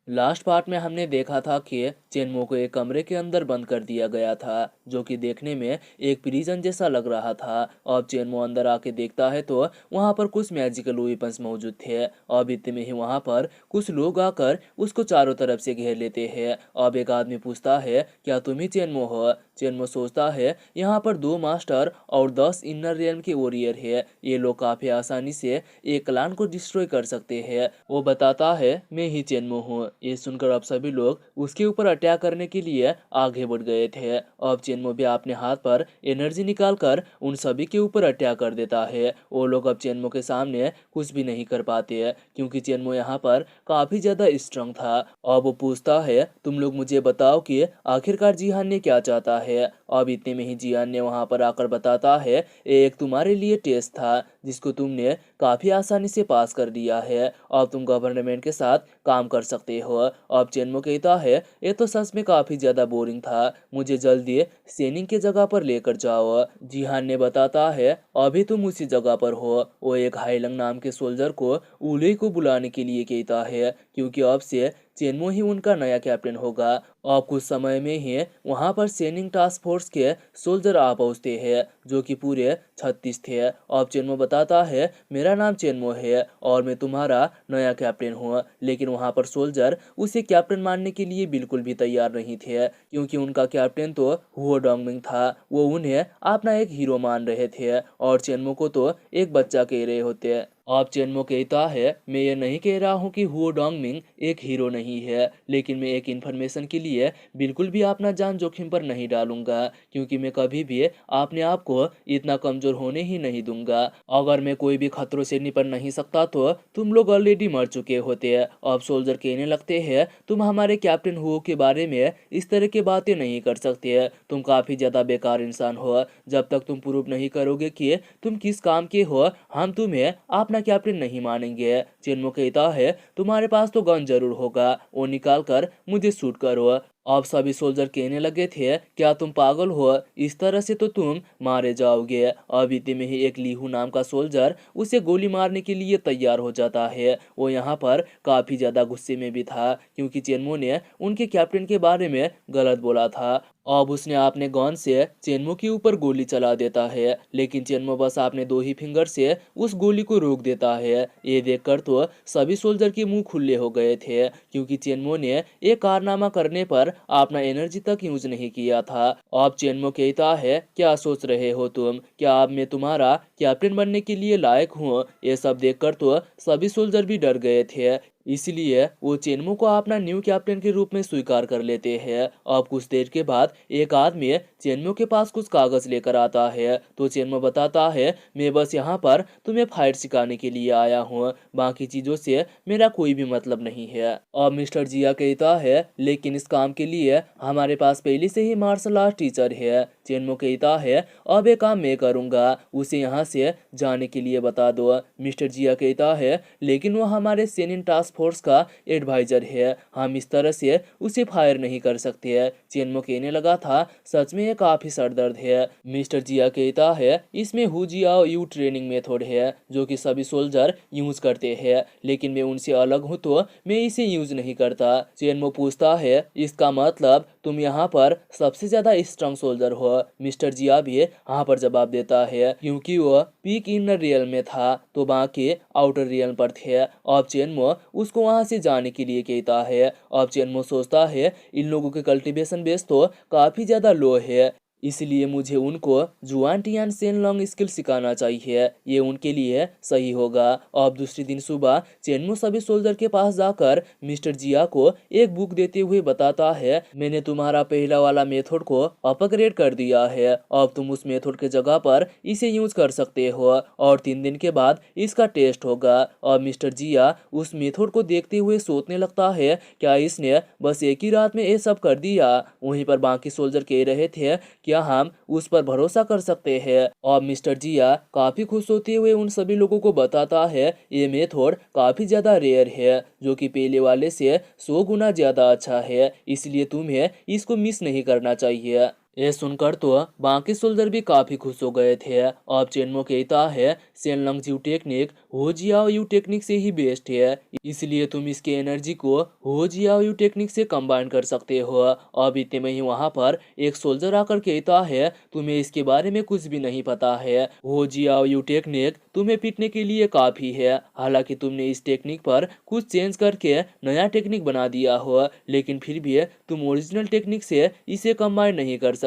Last part में हमने देखा था कि चेनमो को एक कमरे के अंदर बंद कर दिया गया था, जो कि देखने में एक प्रिजन जैसा लग रहा था। अब चेनमो अंदर आके देखता है तो वहां पर कुछ मैजिकल वेपन्स मौजूद थे। अब इतने में ही वहां पर कुछ लोग आकर उसको चारों तरफ से घेर लेते हैं। अब एक आदमी पूछता है, क्या तुम ही चेनमो हो? चेनमो सोचता है, यहाँ पर 2 मास्टर और 10 इनर रियल्म के वॉरियर है। ये लोग काफी आसानी से एक क्लान को डिस्ट्रॉय कर सकते हैं। वो बताता है, मैं ही चेनमो हूँ। ये सुनकर अब सभी लोग उसके ऊपर अटैक करने के लिए आगे बढ़ गए थे। अब चेनमो भी अपने हाथ पर एनर्जी निकालकर उन सभी के ऊपर अटैक कर देता है। वो लोग अब चेनमो के सामने कुछ भी नहीं कर पाते, क्योंकि चेनमो यहाँ पर काफी ज्यादा स्ट्रांग था। अब वो पूछता है, तुम लोग मुझे बताओ कि आखिरकार जिहान ने क्या चाहता है। अब इतने में ही जिहान ने वहां पर आकर बताता है, एक तुम्हारे लिए टेस्ट था जिसको तुमने काफी आसानी से पास कर दिया है। अब तुम गवर्नमेंट के साथ काम कर सकते हो। अब चेनमो कहता है, ये तो सच में काफी ज्यादा बोरिंग था, मुझे जल्दी सेनिंग के जगह पर लेकर जाओ। जिहान ने बताता है, अभी तुम उसी जगह पर हो। वो एक हाईलंग नाम के सोल्जर को उले को बुलाने के लिए कहता है, क्योंकि अब से चेनमो ही उनका नया कैप्टन होगा। और कुछ समय में ही वहां पर सेनिंग टास्क फोर्स के सोल्जर आ पहुंचते हैं, जो कि पूरे 36 थे। अब चेनमो बताता है, मेरा नाम चेनमो है और मैं तुम्हारा नया कैप्टन हूँ। लेकिन वहां पर सोल्जर उसे कैप्टन मानने के लिए बिल्कुल भी तैयार नहीं थे, क्योंकि उनका कैप्टन तो हुओ डोंगमिंग था। वो उन्हें अपना एक हीरो मान रहे थे और चेनमो को तो एक बच्चा कह रहे होते। अब चेनमो कहता है, मैं ये नहीं कह रहा हूँ कि हुओ डोंगमिंग एक हीरो नहीं है, लेकिन मैं एक इन्फॉर्मेशन के लिए बिल्कुल भी अपना जान जोखिम पर नहीं डालूंगा, क्योंकि मैं कभी भी अपने आप को इतना कमजोर होने ही नहीं दूंगा। अगर मैं कोई भी खतरों से निपट नहीं सकता तो तुम लोग ऑलरेडी मर चुके होते। अब सोल्जर कहने लगते हैं, तुम हमारे कैप्टन हुओ के बारे में इस तरह की बातें नहीं कर सकते, तुम काफी ज्यादा बेकार इंसान हो। जब तक तुम प्रूव नहीं करोगे कि तुम किस काम के हो, हम तुम्हें अपना कैप्टन नहीं मानेंगे। चेनमो कहता है, तुम्हारे पास तो गन जरूर होगा, वो निकाल कर मुझे शूट करो। अब सभी सोल्जर कहने लगे थे, क्या तुम पागल हो? इस तरह से तो तुम मारे जाओगे। अब इतने में ही एक लीहू नाम का सोल्जर उसे गोली मारने के लिए तैयार हो जाता है। वो यहाँ पर काफी ज्यादा गुस्से में भी था, क्योंकि चेनमो ने उनके कैप्टन के बारे में गलत बोला था। अब उसने अपने गन से चेनमो के ऊपर गोली चला देता है, लेकिन चेनमो बस अपने 2 ही फिंगर से उस गोली को रोक देता है। ये देखकर तो सभी सोल्जर के मुंह खुले हो गए थे, क्योंकि चेनमो ने एक कारनामा करने पर अपना एनर्जी तक यूज नहीं किया था। अब चेनमो कहता है, क्या सोच रहे हो तुम? क्या अब मैं तुम्हारा कैप्टन बनने के लिए लायक हूँ? ये सब देखकर तो सभी सोल्जर भी डर गए थे, इसलिए वो चेनमो को अपना न्यू कैप्टन के रूप में स्वीकार कर लेते हैं। अब कुछ देर के बाद एक आदमी चेनमो के पास कुछ कागज लेकर आता है, तो चेनमो बताता है, मैं बस यहाँ पर तुम्हें फाइट सिखाने के लिए आया हूँ, बाकी चीजों से मेरा कोई भी मतलब नहीं है। अब मिस्टर जिया कहता है, लेकिन इस काम के लिए हमारे पास पहले से ही मार्शल आर्ट टीचर है। चेनमो कहता है, अब ये काम मैं करूंगा, उसे यहाँ से जाने के लिए बता दो। मिस्टर जिया कहता है, लेकिन वो हमारे सेनिन टास्क फोर्स का एडवाइजर है, हम इस तरह से उसे फायर नहीं कर सकते है। चेनमो कहने लगा था, सच में ये काफी सरदर्द है। मिस्टर जिया कहता है, इसमें हुजियाओ यू ट्रेनिंग मेथड है, जो कि सभी सोल्जर यूज करते हैं, लेकिन मैं उनसे अलग हूँ तो मैं इसे यूज नहीं करता। चेनमो पूछता है, इसका मतलब तुम यहाँ पर सबसे ज्यादा स्ट्रांग सोल्जर हो? मिस्टर जिया भी यहाँ पर जवाब देता है, क्योंकि वो पीक इनर रियल में था तो बाकी आउटर रियल पर थे। अब चेनमो उसको वहां से जाने के लिए कहता है। अब चेनमो सोचता है, इन लोगों के कल्टीवेशन बेस तो काफी ज्यादा लो है, इसलिए मुझे उनको जुआन टियान सेनलोंग स्किल सिखाना चाहिए, ये उनके लिए सही होगा। अब दूसरे दिन सुबह चेनमो सभी सोल्जर के पास जाकर मिस्टर जिया को एक बुक देते हुए बताता है, मैंने तुम्हारा पहला वाला मेथड को अपग्रेड कर दिया है, अब तुम उस मेथड के जगह पर इसे यूज कर सकते हो और 3 दिन के बाद इसका टेस्ट होगा। अब मिस्टर जिया उस मेथड को देखते हुए सोचने लगता है, क्या इसने बस एक ही रात में ये सब कर दिया? वहीं पर बाकी सोल्जर कह रहे थे, क्या हम उस पर भरोसा कर सकते हैं? और मिस्टर जिया काफी खुश होते हुए उन सभी लोगों को बताता है, ये मेथड काफी ज्यादा रेयर है, जो कि पहले वाले से 100 गुना ज्यादा अच्छा है, इसलिए तुम्हें इसको मिस नहीं करना चाहिए। ये सुनकर तो बाकी सोल्जर भी काफी खुश हो गए थे। अब चेनमो कहता है सेनलंग यू टेक्निक हो जियाओ यू टेक्निक से ही बेस्ट है, इसलिए तुम इसके एनर्जी को हो जियाओ यू टेक्निक से कंबाइन कर सकते हो। अब इतने में ही वहां पर एक सोल्जर आकर कहता है तुम्हें इसके बारे में कुछ भी नहीं पता है। हो जियाओ यू टेक्निक तुम्हें पीटने के लिए काफी है, हालांकि तुमने इस टेक्निक पर कुछ चेंज करके नया टेक्निक बना दिया हो, लेकिन फिर भी तुम ओरिजिनल टेक्निक से इसे कंबाइन नहीं कर सकते।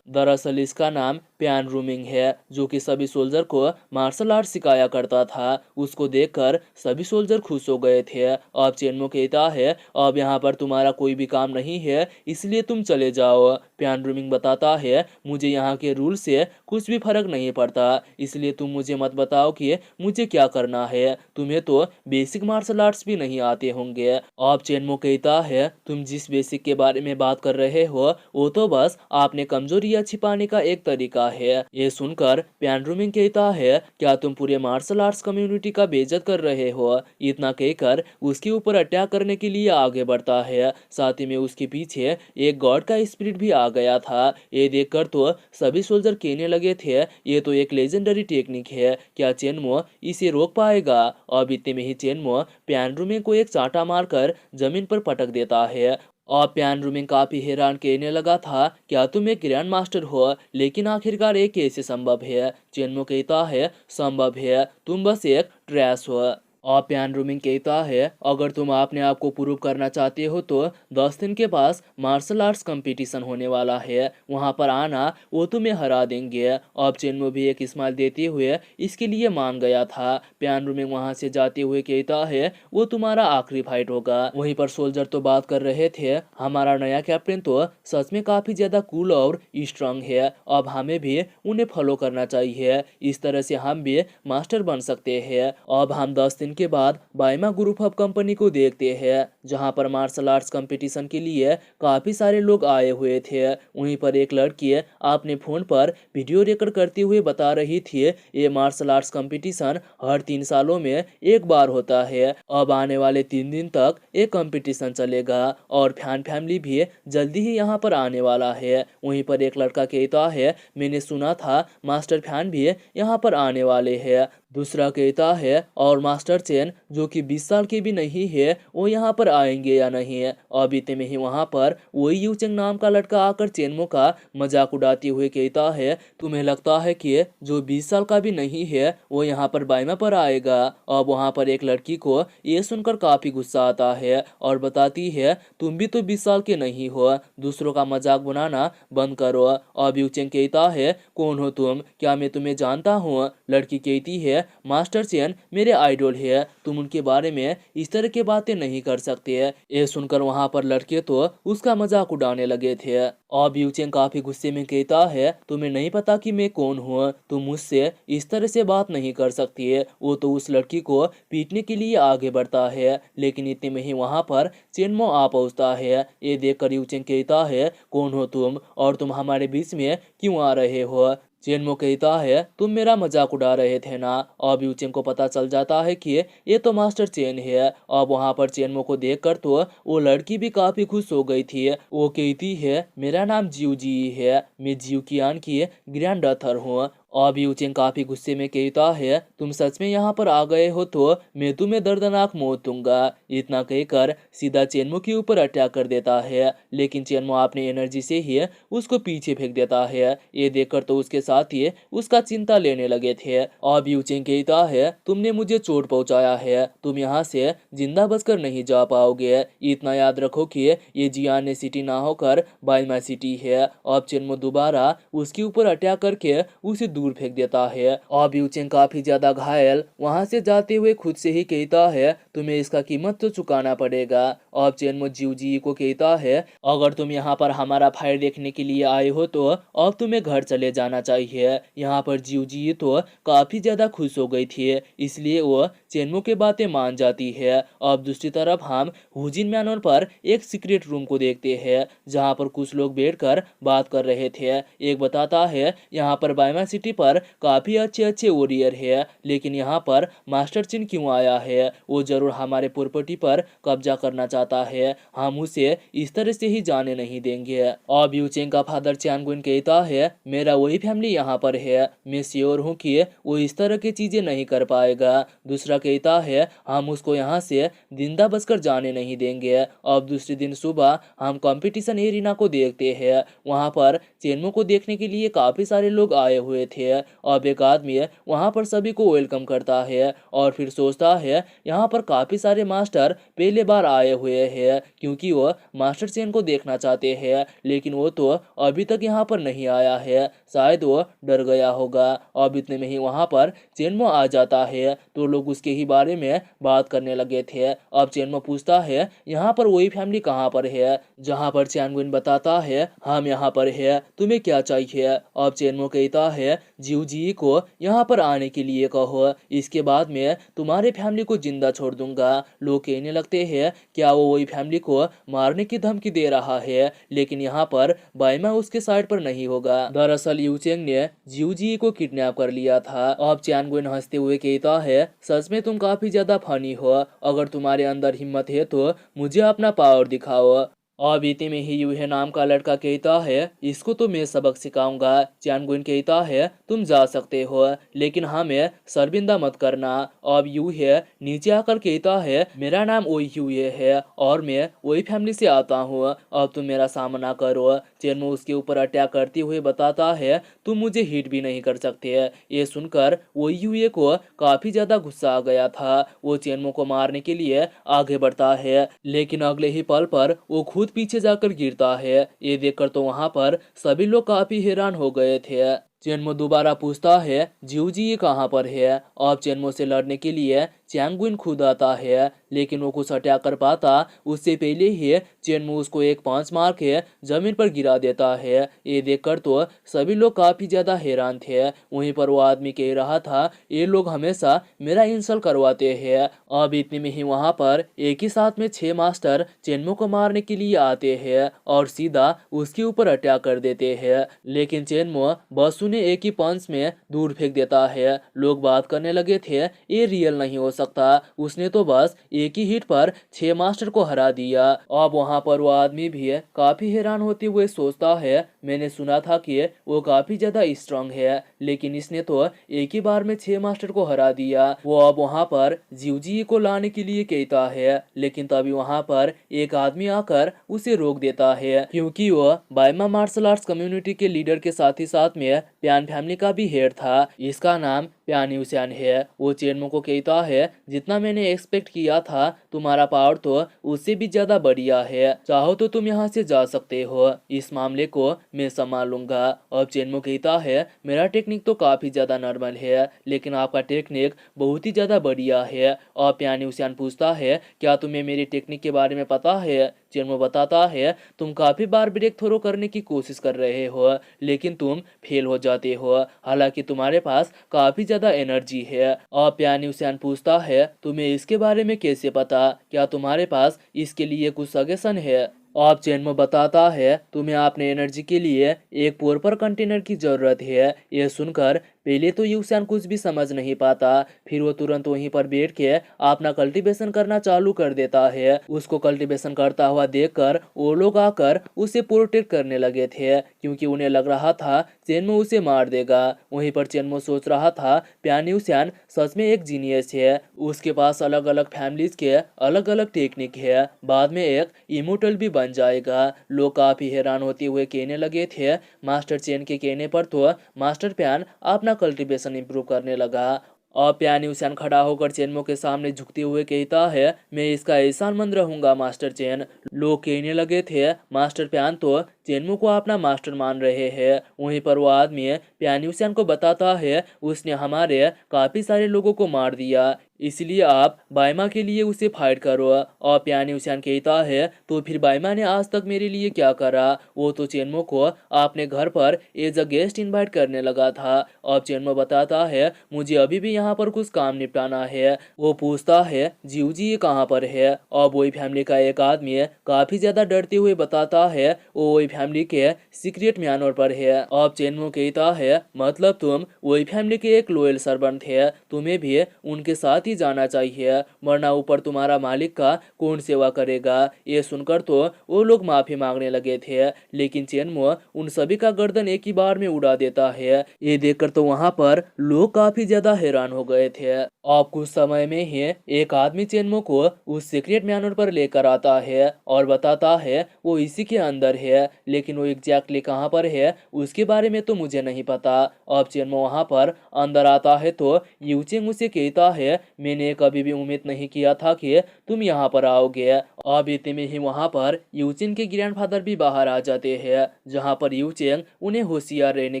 दरअसल इसका नाम प्यान रूमिंग है, जो कि सभी सोल्जर को मार्शल आर्ट सिखाया करता था। उसको देखकर सभी सोल्जर खुश हो गए थे। अब चेनमो कहता है अब यहाँ पर तुम्हारा कोई भी काम नहीं है, इसलिए तुम चले जाओ। प्यान रूमिंग बताता है मुझे यहाँ के रूल से कुछ भी फर्क नहीं पड़ता, इसलिए तुम मुझे मत बताओ कि मुझे क्या करना है, तुम्हें तो बेसिक मार्शल आर्ट्स भी नहीं आते होंगे। अब चेनमो कहता है तुम जिस बेसिक के बारे में बात कर रहे हो वो तो बस आपने कमजोरियां छिपाने का एक तरीका है। ये सुनकर प्यान रूमिंग कहता है क्या तुम पूरे मार्शल आर्ट्स कम्युनिटी का बेइज्जत कर रहे हो। इतना कहकर उसके ऊपर अटैक करने के लिए आगे बढ़ता है। साथ ही में उसके पीछे एक गॉड का स्पिरिट भी आ गया था। ये देखकर तो सभी सोल्जर कहने लगे थे ये तो एक लेजेंडरी टेक्निक है, क्या चेनमो इसे रोक पाएगा। अब इतने में ही चेनमो प्यान रूमिंग को एक चांटा मारकर जमीन पर पटक देता है। और प्यान रूमिंग काफी हैरान कहने लगा था क्या तुम एक ग्रैंड मास्टर हो, लेकिन आखिरकार ये कैसे संभव है। चेनमो कहता है संभव है, तुम बस एक ट्रैश हो। और प्यान रूमिंग कहता है अगर तुम अपने आप को प्रूव करना चाहते हो तो 10 दिन के पास मार्शल आर्ट्स कंपटीशन होने वाला है, वहां पर आना, वो तुम्हें हरा देंगे। अब चेनमो भी एक स्माइल देते हुए इसके लिए मान गया था। प्यान रूमिंग वहां से जाते हुए कहता है वो तुम्हारा आखिरी फाइट होगा। वहीं पर सोल्जर तो बात कर रहे थे हमारा नया कैप्टन तो सच में काफी ज्यादा कूल और स्ट्रांग है, अब हमें भी उन्हें फॉलो करना चाहिए, इस तरह से हम भी मास्टर बन सकते हैं। अब हम 10 दिन के बाद बाइमा ग्रुप ऑफ कंपनी को देखते हैं, जहां पर मार्शल आर्ट्स कंपटीशन के लिए काफी सारे लोग आए हुए थे। वहीं पर एक लड़की अपने फोन पर वीडियो रिकॉर्ड करते हुए बता रही थी ये मार्शल आर्ट्स कंपटीशन हर 3 सालों में एक बार होता है। अब आने वाले 3 दिन तक एक कंपटीशन चलेगा और फैन फैमिली भी जल्दी ही यहाँ पर आने वाला है। वहीं पर एक लड़का कहता है मैंने सुना था मास्टर फैन भी यहाँ पर आने वाले हैं। दूसरा कहता है और मास्टर चेन जो कि 20 साल के भी नहीं है वो यहाँ पर आएंगे या नहीं है। अब इतने में ही वहाँ पर वही यूचेंग नाम का लड़का आकर चेनमो का मजाक उड़ाते हुए कहता है तुम्हें लगता है कि जो 20 साल का भी नहीं है वो यहाँ पर बाइमा पर आएगा। अब वहाँ पर एक लड़की को ये सुनकर काफी गुस्सा आता है और बताती है तुम भी तो 20 साल के नहीं हो, दूसरों का मजाक बनाना बंद करो। अब यूचेंग कहता है कौन हो तुम, क्या मैं तुम्हें जानता हूँ। लड़की कहती है मास्टर चेन मेरे आइडल है, तुम उनके बारे में इस तरह की बातें नहीं कर सकते। ये सुनकर वहां पर लड़के तो उसका मजाक उड़ाने लगे थे। अब यूचेंग काफी गुस्से में कहता है तुम्हें नहीं पता कि मैं कौन हूँ, तुम मुझसे इस तरह से बात नहीं कर सकती है। वो तो उस लड़की को पीटने के लिए आगे बढ़ता है, लेकिन इतने में ही वहां पर चेनमो आ पहुंचता है। ये देखकर यूचेंग कहता है कौन हो तुम और तुम हमारे बीच में क्यों आ रहे हो। चेनमो कहता है तुम मेरा मजाक उड़ा रहे थे ना। अब यूचेंग को पता चल जाता है कि ये तो मास्टर चेन है। अब वहां पर चेनमो को देखकर तो वो लड़की भी काफी खुश हो गई थी। वो कहती है मेरा नाम जियो जी है, मैं जियो कियान की ग्रैंड डॉटर हूँ। अब यूचेंग काफी गुस्से में कहता है तुम सच में यहाँ पर आ गए हो तो मैं तुम्हें दर्दनाक मौत दूंगा। इतना कहकर सीधा चेनमो के ऊपर अटैक कर देता है, लेकिन चेनमो अपनी एनर्जी से ही उसको पीछे फेंक देता है। ये देखकर तो उसके साथ ही उसका चिंता लेने लगे थे। अब यूचेंग कहता है तुमने मुझे चोट पहुंचाया है, तुम यहाँ से जिंदा बचकर नहीं जा पाओगे। इतना याद रखो कि ये जियाने सिटी ना होकर बाइमा सिटी है। अब चेनमो दोबारा उसके ऊपर अटैक करके उसे दूर फेंक देता है। अब यूचेंग काफी ज्यादा घायल वहां से जाते हुए खुद से ही कहता है तुम्हें इसका कीमत तो चुकाना पड़ेगा। अब चेनमो जियोजी को कहता है अगर तुम यहाँ पर हमारा फाइट देखने के लिए आए हो तो अब तुम्हें घर चले जाना चाहिए। यहाँ पर जियोजी तो काफी ज्यादा खुश हो गई थी, इसलिए वो चेनमो की बातें मान जाती है। अब दूसरी तरफ हम हुजिन मैनर पर एक सीक्रेट रूम को देखते हैं जहां पर कुछ लोग बैठकर बात कर रहे थे। एक बताता है यहाँ पर बाइमा सिटी पर काफी अच्छे अच्छे वॉरियर है, लेकिन यहाँ पर मास्टर चीन क्यों आया है? वो जरूर हमारे प्रॉपर्टी पर कब्जा करना चाहता है, हम उसे इस तरह से ही जाने नहीं देंगे। अब यूचेंग का फादर चैनगुन कहता है मेरा वही फैमिली यहाँ पर है, मैं श्योर हूँ कि वो इस तरह की चीजें नहीं कर पाएगा। दूसरा कहता है हम उसको यहाँ से जिंदा बचकर जाने नहीं देंगे। अब दूसरे दिन सुबह हम कंपटीशन एरिना को देखते हैं। वहाँ पर चेनमो को देखने के लिए काफी सारे लोग आए हुए थे। अब एक आदमी वहाँ पर सभी को वेलकम करता है और फिर सोचता है यहाँ पर काफी सारे मास्टर पहले बार आए हुए हैं क्योंकि वो मास्टर चेन को देखना चाहते हैं, लेकिन वो तो अभी तक यहाँ पर नहीं आया है, शायद वो डर गया होगा। अब इतने में ही वहाँ पर चेनमो आ जाता है तो लोग उसके ही बारे में बात करने लगे थे। अब चेनमो पूछता है यहाँ पर वही फैमिली कहाँ पर है? जहाँ पर चैनगुन बताता है हम यहाँ पर है, तुम्हें क्या चाहिए? अब चेनमो कहता है जिऊ जी को यहाँ पर आने के लिए कहो, इसके बाद मैं तुम्हारे फैमिली को जिंदा छोड़ दूंगा। लोग कहने लगते हैं क्या वो वही फैमिली को मारने की धमकी दे रहा है, लेकिन यहाँ पर बाइमा उसके साइड पर नहीं होगा। दरअसल यूचेंग ने जिऊ जी को किडनैप कर लिया था। अब चैनगुन हंसते हुए कहता है सच में तुम काफी ज्यादा फनी हो, अगर तुम्हारे अंदर हिम्मत है तो मुझे अपना पावर दिखाओ। और बीते में ही यूहे नाम का लड़का कहता है इसको तो मैं सबक सिखाऊंगा। चैनगुन कहता है तुम जा सकते हो, लेकिन हमें शर्मिंदा मत करना। अब यूहे नीचे आकर कहता है मेरा नाम वही यूहे है और मैं वही फैमिली से आता हूँ, अब तुम मेरा सामना करो। चेनमो उसके ऊपर अटैक करते हुए बताता है तुम मुझे हिट भी नहीं कर सकते। ये सुनकर वही यूहे को काफी ज्यादा गुस्सा आ गया था। वो चेनमो को मारने के लिए आगे बढ़ता है, लेकिन अगले ही पल पर वो खुद पीछे जाकर गिरता है। ये देखकर तो वहां पर सभी लोग काफी हैरान हो गए थे। चेनमो दोबारा पूछता है जिऊ जी ये कहाँ पर है? अब चेनमो से लड़ने के लिए चैंगुइन खुद आता है, लेकिन वो कुछ अटैक कर पाता उससे पहले ही चेनमो उसको एक पंच मार के जमीन पर गिरा देता है। ये देखकर तो सभी लोग काफी ज्यादा हैरान थे। वहीं पर वो आदमी कह रहा था ये लोग हमेशा मेरा इंसल्ट करवाते हैं। अब इतने में ही वहां पर एक ही साथ में 6 मास्टर चेनमो को मारने के लिए आते हैं और सीधा उसके ऊपर अटैक कर देते हैं, लेकिन चेनमो बस उन्हें एक ही पंच में दूर फेंक देता है। लोग बात करने लगे थे ये रियल नहीं हो सकता, उसने तो बस एक ही हिट पर 6 मास्टर को हरा दिया। अब वहां पर वो आदमी भी काफी हैरान होते हुए सोचता है मैंने सुना था कि वो काफी ज्यादा स्ट्रांग है, लेकिन इसने तो एक ही बार में 6 मास्टर को हरा दिया। वो अब वहां पर जिऊजी को लाने के लिए कहता है, लेकिन तभी वहां पर एक आदमी आकर उसे रोक देता है क्योंकि वो बाइमा मार्शल आर्ट्स कम्युनिटी के लीडर के साथ ही साथ में प्यान फैमिली का भी हेड था। इसका नाम प्यान यूसियान है। वो चेनमो को कहता है जितना मैंने एक्सपेक्ट किया था तुम्हारा पावर तो उससे भी ज्यादा बढ़िया है, चाहो तो तुम यहाँ से जा सकते हो, इस मामले को मैं संभाल लूंगा। अब चेनमो कहता है मेरा टेक्निक तो काफी ज्यादा नॉर्मल है, लेकिन आपका टेक्निक बहुत ही ज्यादा बढ़िया है। और प्यान यूसियान पूछता है क्या तुम्हें मेरी टेक्निक के बारे में पता है? चेनमो बताता है तुम काफी बार ब्रेक थ्रो करने की कोशिश कर रहे हो, लेकिन तुम फेल हो जाते हो, हालांकि तुम्हारे पास काफी ज्यादा एनर्जी है। और प्यान यूसियान पूछता है तुम्हें इसके बारे में कैसे पता? क्या तुम्हारे पास इसके लिए कुछ सजेशन है? अब चेनमो बताता है तुम्हें अपने एनर्जी के लिए एक प्रॉपर कंटेनर की जरूरत है। यह सुनकर पहले तो यूसियान कुछ भी समझ नहीं पाता, फिर वो तुरंत वहीं पर बैठ के अपना कल्टीवेशन करना चालू कर देता है। उसको कल्टीवेशन करता हुआ देखकर वो लोग आकर उसे प्रोटेक्ट करने लगे थे क्योंकि उन्हें लग रहा था चेनमो उसे मार देगा। वहीं पर चेनमो सोच रहा था प्यान यूसियान सच में एक जीनियस है, उसके पास अलग अलग फैमिलीज के अलग अलग टेक्निक है, बाद में एक इमोर्टल भी बन जाएगा। लोग काफी हैरान होते हुए कहने लगे थे मास्टर चेन के कहने पर तो मास्टर प्यान अपना कल्टीवेशन इंप्रूव करने लगा। और प्यान यूसियान खड़ा होकर चेनमो के सामने झुकते हुए कहता है मैं इसका एहसानमंद रहूंगा मास्टर चेन। लोग कहने लगे थे मास्टर प्यान तो चेनमू को अपना मास्टर मान रहे हैं। वहीं पर वो आदमी प्यान्यूसियन को बताता है उसने हमारे काफी सारे लोगों को मार दिया, इसलिए आप बाइमा के लिए उसे फाइट करो। और प्यान्यूसियन कहता है तो फिर बाइमा ने आज तक मेरे लिए क्या करा? वो तो चेनमो को अपने घर पर एज अ गेस्ट इनवाइट करने लगा था। अब चेनमो बताता है मुझे अभी भी यहाँ पर कुछ काम निपटाना है। वो पूछता है जीवजी ये कहाँ पर है? अब वही फैमिली का एक आदमी काफी ज्यादा डरते हुए बताता है वो वही फैमिली के सीक्रेट म्यानर पर है। अब चेनमो कहता है मतलब तुम वही फैमिली के एक लॉयल सर्वेंट थे, तुम्हें भी उनके साथ ही जाना चाहिए, वरना ऊपर तुम्हारा मालिक का कौन सेवा करेगा? ये सुनकर तो वो लोग माफी मांगने लगे थे, लेकिन चेनमो उन सभी का गर्दन एक ही बार में उड़ा देता है। ये देखकर तो वहां पर लोग काफी ज्यादा हैरान हो गए थे। अब कुछ समय में ही एक आदमी चेनमो को उस सीक्रेट म्यानर पर लेकर आता है और बताता है वो इसी के अंदर है, लेकिन वो एग्जैक्टली कहाँ पर है उसके बारे में तो मुझे नहीं पता। अब चेनमो वहां पर अंदर आता है तो यूचिंग उसे कहता है मैंने कभी भी उम्मीद नहीं किया था कि तुम यहाँ पर आओगे। अब इतने में ही वहां पर यूचिंग के ग्रैंडफादर भी बाहर आ जाते हैं, जहाँ पर यूचिंग उन्हें होशियार रहने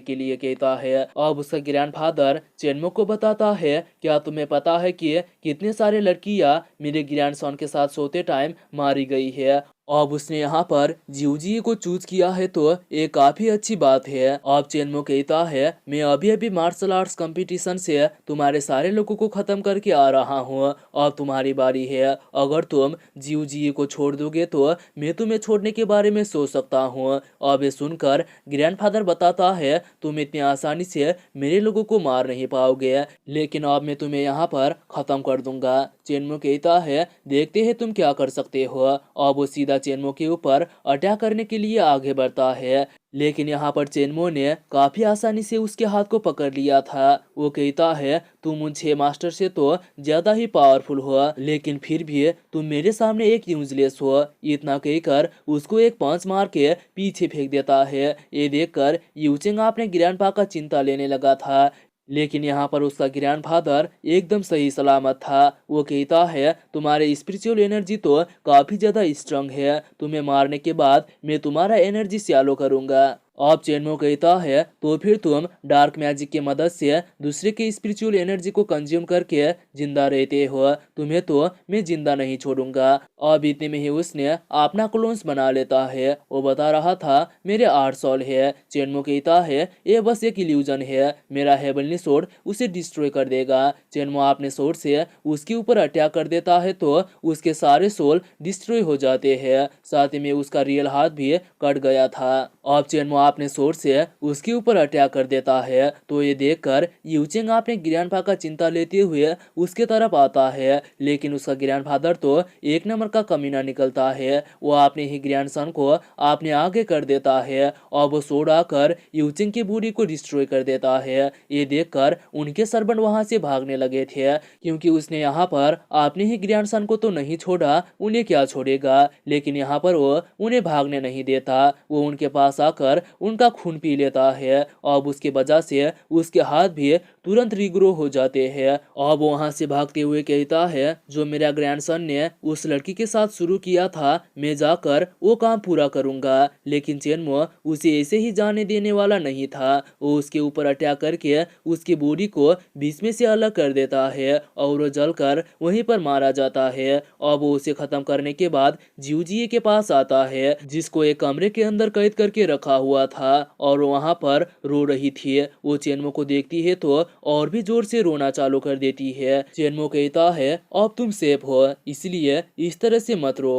के लिए कहता है। अब उसका ग्रैंडफादर चेनमो को बताता है क्या तुम्हें पता है कि कितने सारे लड़कियां मेरे ग्रैंडसन के साथ सोते टाइम मारी गई है? अब उसने यहाँ पर जिवजी को चूज किया है तो ये काफी अच्छी बात है। अब चेनमो कहता है मैं अभी अभी मार्शल आर्ट्स कंपटीशन से तुम्हारे सारे लोगों को खत्म करके आ रहा हूँ, अब तुम्हारी बारी है। अगर तुम जिवजी को छोड़ दोगे तो मैं तुम्हें छोड़ने के बारे में सोच सकता हूँ। अब ये सुनकर ग्रैंडफादर बताता है तुम इतनी आसानी से मेरे लोगों को मार नहीं पाओगे, लेकिन अब मैं तुम्हें यहाँ पर खत्म कर दूंगा। चेनमो कहता है देखते हैं तुम क्या कर सकते हो। अब वो सीधा चेनमो के ऊपर अटैक करने के लिए आगे बढ़ता है, लेकिन यहाँ पर चेनमो ने काफी आसानी से उसके हाथ को पकड़ लिया था। वो कहता है तुम उन 6 मास्टर से तो ज्यादा ही पावरफुल हो, लेकिन फिर भी तुम मेरे सामने एक यूजलेस हो। इतना कहकर उसको एक पंच मार के पीछे फेंक देता है। ये देखकर यूचिंग अपने ग्रैंडपा का चिंता लेने लगा था, लेकिन यहाँ पर उसका ग्रैंडफादर एकदम सही सलामत था। वो कहता है तुम्हारे स्पिरिचुअल एनर्जी तो काफी ज्यादा स्ट्रांग है, तुम्हें मारने के बाद मैं तुम्हारा एनर्जी शैलो करूंगा। अब चेनमो कहता है तो फिर तुम डार्क मैजिक की मदद से दूसरे के स्पिरिचुअल एनर्जी को कंज्यूम करके जिंदा रहते हो, तुम्हें तो मैं जिंदा नहीं छोड़ूंगा। अब इतने में ही उसने अपना क्लोन्स बना लेता है। वो बता रहा था मेरे 8 सोल है। चेनमो कहता है ये बस एक इल्यूजन है, मेरा हेवनली सोर्ड उसे डिस्ट्रॉय कर देगा। चेनमो अपने सोर्ड से उसके ऊपर अटैक कर देता है तो उसके सारे सोल डिस्ट्रॉय हो जाते हैं, साथ ही में उसका रियल हाथ भी कट गया था। अब चेनमो अपने सोर्ड से उसके ऊपर अटैक कर देता है तो ये देखकर यूचिंग अपने ग्रैंडपा का चिंता लेते हुए उसके तरफ आता है, लेकिन उसका ग्रैंडफादर तो एक नंबर का कमीना निकलता है। वो अपने ही ग्रैंडसन को अपने आगे कर देता है और वो सोड आकर यूचिंग की बॉडी को डिस्ट्रॉय कर देता है। ये देखकर उनके सर्वेंट वहां से भागने लगे थे, क्योंकि उसने यहाँ पर अपने ही ग्रैंडसन को तो नहीं छोड़ा, उन्हें क्या छोड़ेगा। लेकिन यहाँ पर वो उन्हें भागने नहीं देता, वो उनके पास आकर उनका खून पी लेता है। अब उसके वजह से उसके हाथ भी तुरंत रिग्रो हो जाते हैं। अब वहां से भागते हुए कहता है जो मेरा ग्रैंडसन ने उस लड़की के साथ शुरू किया था मैं जाकर वो काम पूरा करूंगा। लेकिन चेनमो उसे ऐसे ही जाने देने वाला नहीं था। वो उसके ऊपर अटैक करके उसकी बॉडी को बीच में से अलग कर देता है और वो जलकर वहीं पर मारा जाता है। अब वो उसे खत्म करने के बाद जिवजी के पास आता है, जिसको एक कमरे के अंदर कैद करके रखा हुआ था और वहां पर रो रही थी। वो चेनमो को देखती है तो और भी जोर से रोना चालू कर देती है। चेनमो कहता है अब तुम सेफ हो, इसलिए इस तरह से मत रो।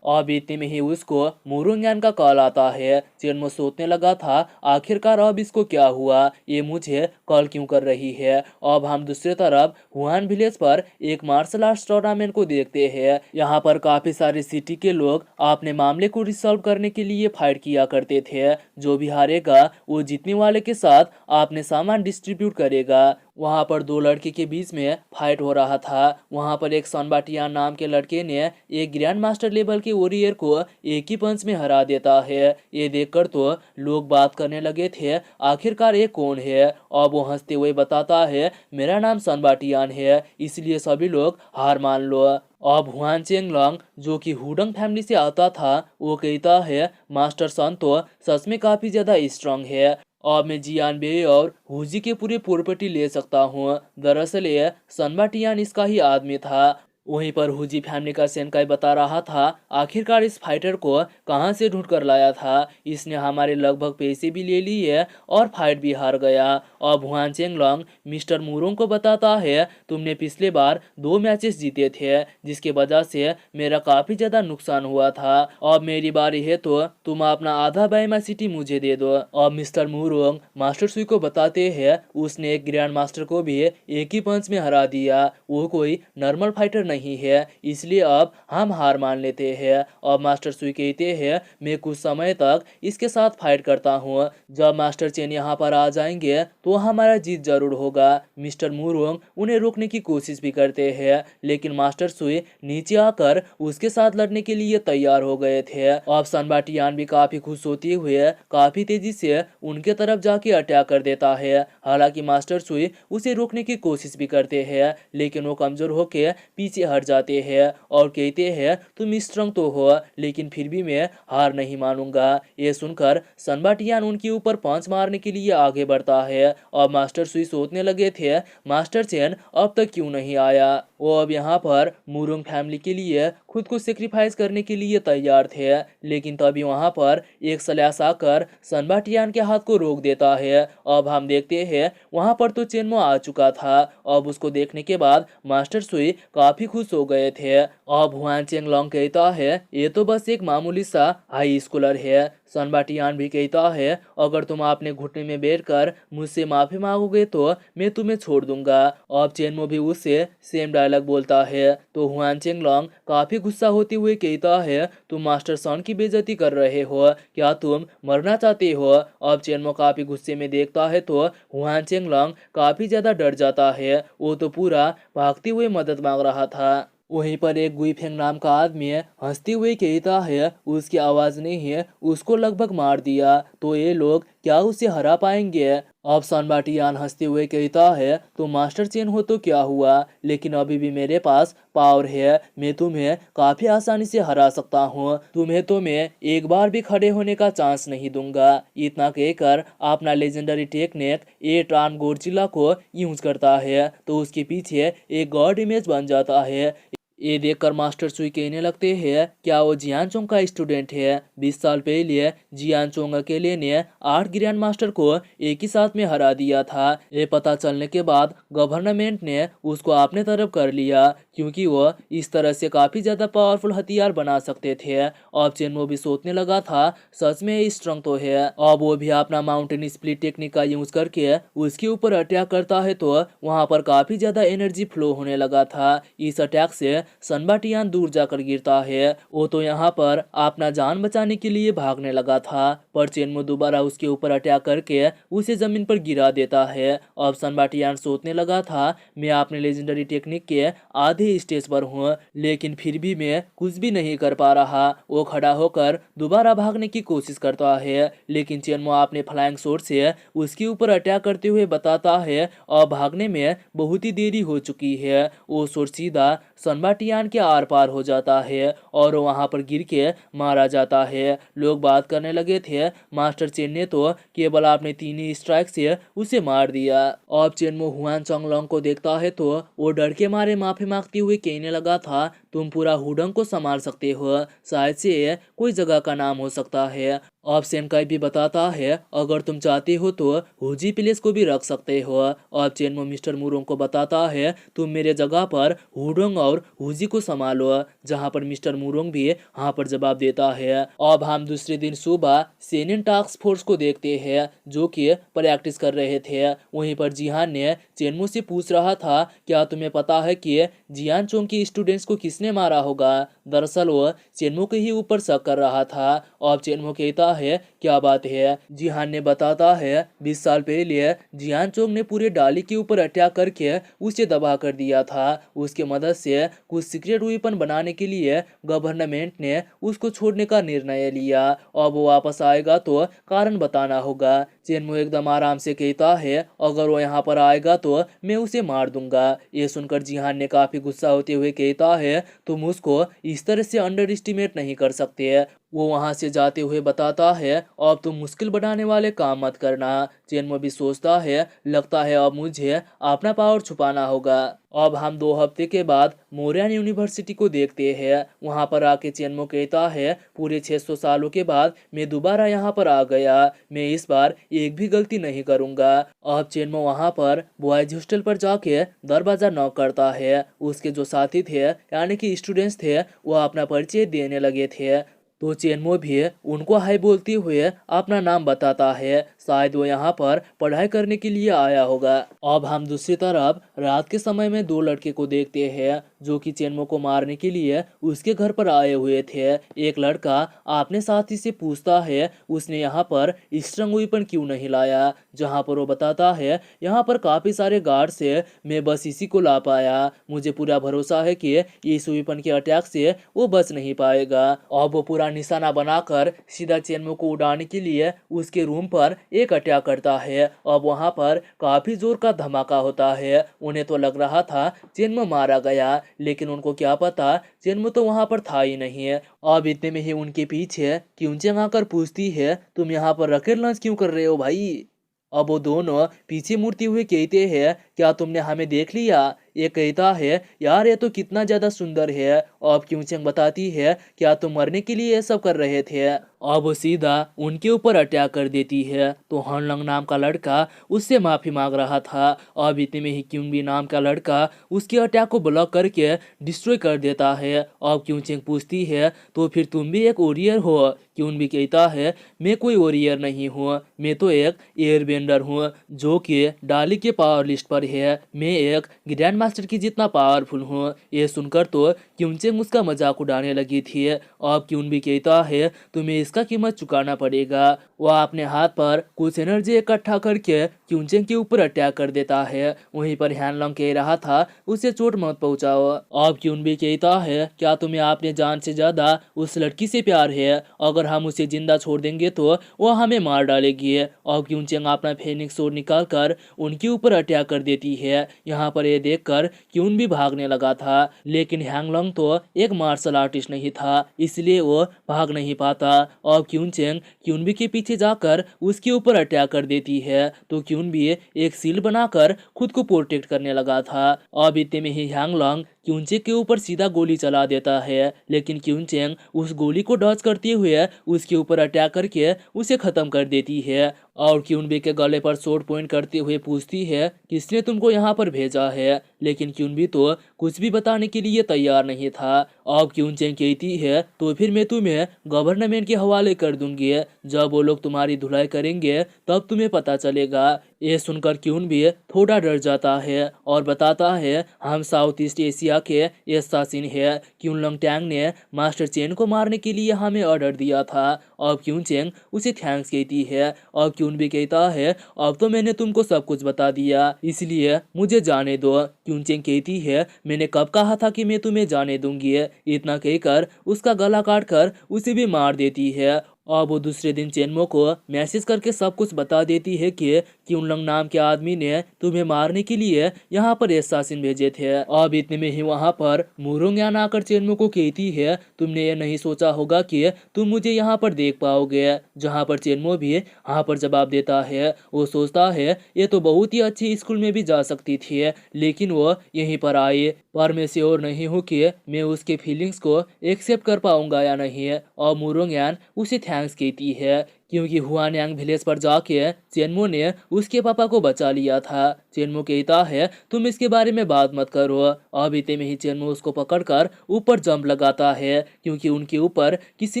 अब इतने में ही उसको मुरुंगयान का कॉल आता है। चेनमो सोचने लगा था आखिरकार अब इसको क्या हुआ, ये मुझे कॉल क्यों कर रही है। अब हम दूसरी तरफ हुआन विलेज पर एक मार्शल आर्ट्स टूर्नामेंट को देखते हैं। यहाँ पर काफी सारे सिटी के लोग अपने मामले को रिसॉल्व करने के लिए फाइट किया करते थे। जो भी हारेगा वो जीतने वाले के साथ अपने सामान डिस्ट्रीब्यूट करेगा। वहां पर 2 लड़के के बीच में फाइट हो रहा था। वहां पर एक सनबाटियान नाम के लड़के ने एक ग्रैंड मास्टर लेवल के वॉरियर को एक ही पंच में हरा देता है। ये देखकर तो लोग बात करने लगे थे आखिरकार ये कौन है। अब वो हंसते हुए बताता है मेरा नाम सनबाटियान है, इसलिए सभी लोग हार मान लो। अब हुआन चेंगलोंग जो कि हुडंग फैमिली से आता था, वो कहता है मास्टर सन तो सच में काफी ज्यादा स्ट्रांग है। अब मैं जियानबे और हुजी के पूरे प्रॉपर्टी ले सकता हूँ। दरअसल ये सनबाटियान इसका ही आदमी था। वहीं पर हुजी फैमिली का सेनकाई बता रहा था आखिरकार इस फाइटर को कहां से ढूंढ कर लाया था। इसने हमारे लगभग पैसे भी ले लिए और फाइट भी हार गया। अब हुआन चेंगलोंग मिस्टर मुरोंग को बताता है तुमने पिछले बार 2 मैचेस जीते थे, जिसके वजह से मेरा काफी ज्यादा नुकसान हुआ था। अब मेरी बारी है तो तुम अपना आधा बायमा सिटी मुझे दे दो। अब मिस्टर मुरोंग मास्टर सुई को बताते हैं उसने एक ग्रैंड मास्टर को भी एक ही पंच में हरा दिया। वो कोई नॉर्मल फाइटर नहीं है, इसलिए अब हम हार मान लेते हैं। अब मास्टर सुई कहते हैं मैं कुछ समय तक इसके साथ फाइट करता हूँ। जब मास्टर चेन यहाँ पर आ जाएंगे तो हमारा जीत जरूर होगा। मिस्टर मुरोंग उन्हें रोकने की कोशिश भी करते हैं, लेकिन मास्टर सुई नीचे आकर उसके साथ लड़ने के लिए तैयार हो गए थे। अब सनबाटियान भी काफी खुश होते हुए काफी तेजी से उनके तरफ जाके अटैक कर देता है। हालांकि मास्टर सुई उसे रोकने की कोशिश भी करते हैं, लेकिन वो कमजोर होकर पीछे हट जाते हैं और कहते हैं तुम स्ट्रांग तो हो, लेकिन फिर भी मैं हार नहीं मानूंगा। ये सुनकर सनबाटियान उनके ऊपर पंच मारने के लिए आगे बढ़ता है। अब मास्टर सुई सोचने लगे थे मास्टर चेन अब तक क्यों नहीं आया। वो अब यहाँ पर मुरुंग फैमिली के लिए खुद को सेक्रीफाइस करने के लिए तैयार थे, लेकिन तभी वहाँ पर एक सल्यास आकर सनबाटियान के हाथ को रोक देता है। अब हम देखते हैं वहाँ पर तो चेनमो आ चुका था। अब उसको देखने के बाद मास्टर सुई काफी खुश हो गए थे। अब हुआन चेंगलोंग कहता है ये तो बस एक मामूली सा हाई स्कूलर है। सनबाटियान भी कहता है अगर तुम अपने घुटने में बैठकर मुझसे माफी मांगोगे तो मैं तुम्हें छोड़ दूंगा। अब चेनमो भी उससे सेम डायलॉग बोलता है, तो हुआन चेंगलोंग काफी गुस्सा होते हुए कहता है तुम मास्टर सन की बेइज्जती कर रहे हो, क्या तुम मरना चाहते हो। अब चेनमो काफी गुस्से में देखता है तो हुआन चेंगलोंग काफी ज्यादा डर जाता है। वो तो पूरा भागते हुए मदद मांग रहा था। वहीं पर एक गुईफेंग नाम का आदमी हंसते हुए कहता है उसकी आवाज ने ही उसको लगभग मार दिया, तो ये लोग क्या उसे हरा पाएंगे। अब सनबाटियान हंसते हुए कहता है तो मास्टर चेन हो तो क्या हुआ, लेकिन अभी भी मेरे पास पावर है, मैं तुम्हें काफी आसानी से हरा सकता हूँ। तुम्हें तो मैं एक बार भी खड़े होने का चांस नहीं दूंगा। इतना कहकर अपना लेजेंडरी टेक्निक ए ट्रान गोडजिला को यूज करता है, तो उसके पीछे एक गॉड इमेज बन जाता है। ये देखकर मास्टर सुई कहने लगते हैं क्या वो जियान चोंग का स्टूडेंट है। 20 साल पहले जियान चोंग अकेले ने 8 ग्रैंड मास्टर को एक ही साथ में हरा दिया था। ये पता चलने के बाद गवर्नमेंट ने उसको अपने तरफ कर लिया, क्योंकि वो इस तरह से काफी ज्यादा पावरफुल हथियार बना सकते थे। अब चेनमो भी सोचने लगा था सच में स्ट्रांग तो है। अब वो भी अपना माउंटेन स्प्लिट टेक्निक का यूज करके उसके ऊपर अटैक करता है, तो वहां पर काफी ज्यादा एनर्जी फ्लो होने लगा था। इस अटैक से सनबाटियान दूर जाकर गिरता है। वो तो यहाँ पर अपना जान बचाने के लिए भागने लगा था, पर चेनमो दोबारा उसके ऊपर अटैक करके उसे जमीन पर गिरा देता है। अब सनबाटियान सोचने लगा था मैं अपने लेजेंडरी टेक्निक के आधे स्टेज पर हूँ, लेकिन फिर भी मैं कुछ भी नहीं कर पा रहा। वो खड़ा होकर दोबारा भागने की कोशिश करता है, लेकिन चेनमो अपने फ्लाइंग शॉट से उसके ऊपर अटैक करते हुए बताता है अब भागने में बहुत ही देरी हो चुकी है। वो शॉट सीधा सनबाटियान के आर पार हो जाता है और वहां पर गिर के मारा जाता है। लोग बात करने लगे थे मास्टर चेन ने तो केवल अपने 3 ही स्ट्राइक से उसे मार दिया। अब चेनमो हुआन चोंगलोंग को देखता है तो वो डर के मारे माफी मांगते हुए कहने लगा था तुम पूरा हुडंग को संभाल सकते हो, शायद से ये कोई जगह का नाम हो सकता है। अब सेनकाई भी बताता है अगर तुम चाहते हो तो हुजी प्लेस को भी रख सकते हो। अब चेनमो मिस्टर मुरोंग को बताता है तुम मेरे जगह पर हुडोंग और हुजी को संभालो, जहां पर मिस्टर मुरोंग भी हाँ पर जवाब देता है। अब हम दूसरे दिन सुबह सेनिन टास्क फोर्स को देखते हैं जो कि प्रैक्टिस कर रहे थे। वहीं पर जिहान ने चेनमो से पूछ रहा था क्या तुम्हें पता है कि जियान चोंग के स्टूडेंट्स को किसने मारा होगा। दरअसल वो चेनमो के ही ऊपर शक कर रहा था। अब चेनमो कहता कहता है क्या बात है। जिहान ने बताता है 20 साल पहले जियान चोंग ने पूरे डाली के ऊपर अटैक करके उसे दबा कर दिया था। उसके मदद से कुछ सीक्रेट वेपन बनाने के लिए गवर्नमेंट ने उसको छोड़ने का निर्णय लिया। अब वो वापस आएगा तो कारण बताना होगा। चेनमो एकदम आराम से कहता है अगर वो यहाँ पर आएगा तो मैं उसे मार दूंगा। ये सुनकर जिहान ने काफी गुस्सा होते हुए कहता है तुम उसको इस तरह से अंडर एस्टिमेट नहीं कर सकते। वो वहां से जाते हुए बताता है अब तुम मुश्किल बनाने वाले काम मत करना। चेनमो भी सोचता है लगता है अब मुझे अपना पावर छुपाना होगा। अब हम 2 हफ्ते के बाद मोरियान यूनिवर्सिटी को देखते हैं। वहां पर आके चेनमो कहता है पूरे 600 सालों के बाद मैं दोबारा यहाँ पर आ गया। मैं इस बार एक भी गलती नहीं करूंगा। अब चेनमो वहां पर बॉयज हॉस्टल पर जाके दरवाजा नॉक करता है। उसके जो साथी थे यानी कि स्टूडेंट्स थे वो अपना परिचय देने लगे थे। तो चेनमो भी उनको हाय बोलते हुए अपना नाम बताता है। शायद वो यहाँ पर पढ़ाई करने के लिए आया होगा। अब हम दूसरी तरफ रात के समय में 2 लड़के को देखते हैं जो कि चेनमो को मारने के लिए उसके घर पर आए हुए थे। एक लड़का अपने साथी से पूछता है उसने यहाँ पर स्ट्रंग वेपन क्यों नहीं लाया, जहाँ पर वो बताता है यहाँ पर काफी सारे गार्ड से मैं बस इसी को ला पाया। मुझे पूरा भरोसा है कि इस वेपन के अटैक से वो बच नहीं पाएगा। अब वो पूरा निशाना बनाकर सीधा चेनमो को उड़ाने के लिए उसके रूम पर एक अटैक करता है। अब वहां पर काफी जोर का धमाका होता है। उन्हें तो लग रहा था चेनमो मारा गया, लेकिन उनको क्या पता चेनमो तो वहां पर था ही नहीं है। अब इतने में ही उनके पीछे क्यूंचेंग आकर पूछती है तुम यहाँ पर रॉकेट लॉन्च क्यों कर रहे हो भाई। अब वो दोनों पीछे मुड़ते हुए कहते हैं क्या तुमने हमें देख लिया। ये कहता है यार ये तो कितना ज्यादा सुंदर है। अब क्यूंचेंग बताती है क्या तुम मरने के लिए ये सब कर रहे थे। अब वो सीधा उनके ऊपर अटैक कर देती है। तो हॉनलंग नाम का लड़का उससे माफी मांग रहा था। अब इतने में ही क्यूंबी नाम का लड़का उसके अटैक को ब्लॉक करके डिस्ट्रॉय कर देता है। अब क्यूंचेंग पूछती है तो फिर तुम भी एक वॉरियर हो। क्यून भी कहता है मैं कोई वॉरियर नहीं हूँ, मैं तो एक एयरबेंडर हूँ जो कि डाली के पावर लिस्ट पर है। मैं एक ग्रैंड मास्टर की जितना पावरफुल हूँ। ये सुनकर तो क्यूंचेंग उसका मजाक उड़ाने लगी थी। अब क्यून भी कहता है तुम्हें इसका कीमत चुकाना पड़ेगा। वह अपने हाथ पर कुछ एनर्जी इकट्ठा करके क्यूंचेंग के ऊपर अटैक कर देता है। वहीं पर हैनलॉन्ग कह रहा था उसे चोट मत पहुंचाओ। अब क्यून भी कहता है क्या तुम्हें अपने जान से ज्यादा उस लड़की से प्यार है, अगर हम उसे जिंदा छोड़ देंगे तो वह हमें मार डालेगी। अब क्यूंचेंग अपना फेनिक्स स्वॉर्ड निकाल कर उनके ऊपर अटैक कर देती है। यहाँ पर यह देखकर क्यून भी भागने लगा था, लेकिन हैंगलॉन्ग तो एक मार्शल आर्टिस्ट नहीं था इसलिए वो भाग नहीं पाता। अब क्यूनचेंग क्यूनबी के पीछे जाकर उसके ऊपर अटैक कर देती है। तो क्यूनबी एक सील बनाकर खुद को प्रोटेक्ट करने लगा था। अब इतने में ही हैंगलॉन्ग क्यूनचेंग के ऊपर सीधा गोली चला देता है, लेकिन क्यूनचेंग उस गोली को डॉज करते हुए उसके ऊपर अटैक करके उसे खत्म कर देती है। और क्यूनबी के गले पर स्वॉर्ड पॉइंट करते हुए पूछती है किसने तुमको यहाँ पर भेजा है, लेकिन क्यूनबी तो कुछ भी बताने के लिए तैयार नहीं था। अब क्यूनचेंग कहती है तो फिर मैं तुम्हें गवर्नमेंट के हवाले कर दूंगी, जब वो लोग तुम्हारी धुलाई करेंगे तब तुम्हें पता चलेगा। ये सुनकर क्यून भी थोड़ा डर जाता है और बताता है हम साउथ ईस्ट एशिया के एसासिन है। क्यूनलॉन्ग टैंग ने मास्टर चेन को मारने के लिए हमें ऑर्डर दिया था। अब क्यूनचेंग उसे थैंक्स कहती है और क्यून भी कहता है अब तो मैंने तुमको सब कुछ बता दिया इसलिए मुझे जाने दो। क्यूनचेंग कहती है मैंने कब कहा था कि मैं तुम्हें जाने दूंगी। इतना कहकर उसका गला काट कर उसे भी मार देती है। और वो दूसरे दिन चेनमो को मैसेज करके सब कुछ बता देती है कि क्यूनलंग नाम के आदमी ने तुम्हें मारने के लिए यहाँ पर एसासिन भेजे थे। अब इतने में ही वहाँ पर मुरोंगयान आकर चेनमो को कहती है तुमने ये नहीं सोचा होगा कि तुम मुझे यहाँ पर देख पाओगे, जहाँ पर चेनमो भी हाँ पर जवाब देता है। वो सोचता है ये तो बहुत ही अच्छी स्कूल में भी जा सकती थी, लेकिन वो यहीं पर आई, पर मैं श्योर नहीं हूँ कि मैं उसके फीलिंग्स को एक्सेप्ट कर पाऊंगा या नहीं। और मुरोंगयान उसे थैंक्स कहती है क्योंकि हुआनयांग विलेज पर जाके चेनमो ने उसके पापा को बचा लिया था। चेनमो कहता है तुम इसके बारे में बात मत करो। अब इतने में ही चेनमो उसको पकड़कर ऊपर जंप लगाता है क्योंकि उनके ऊपर किसी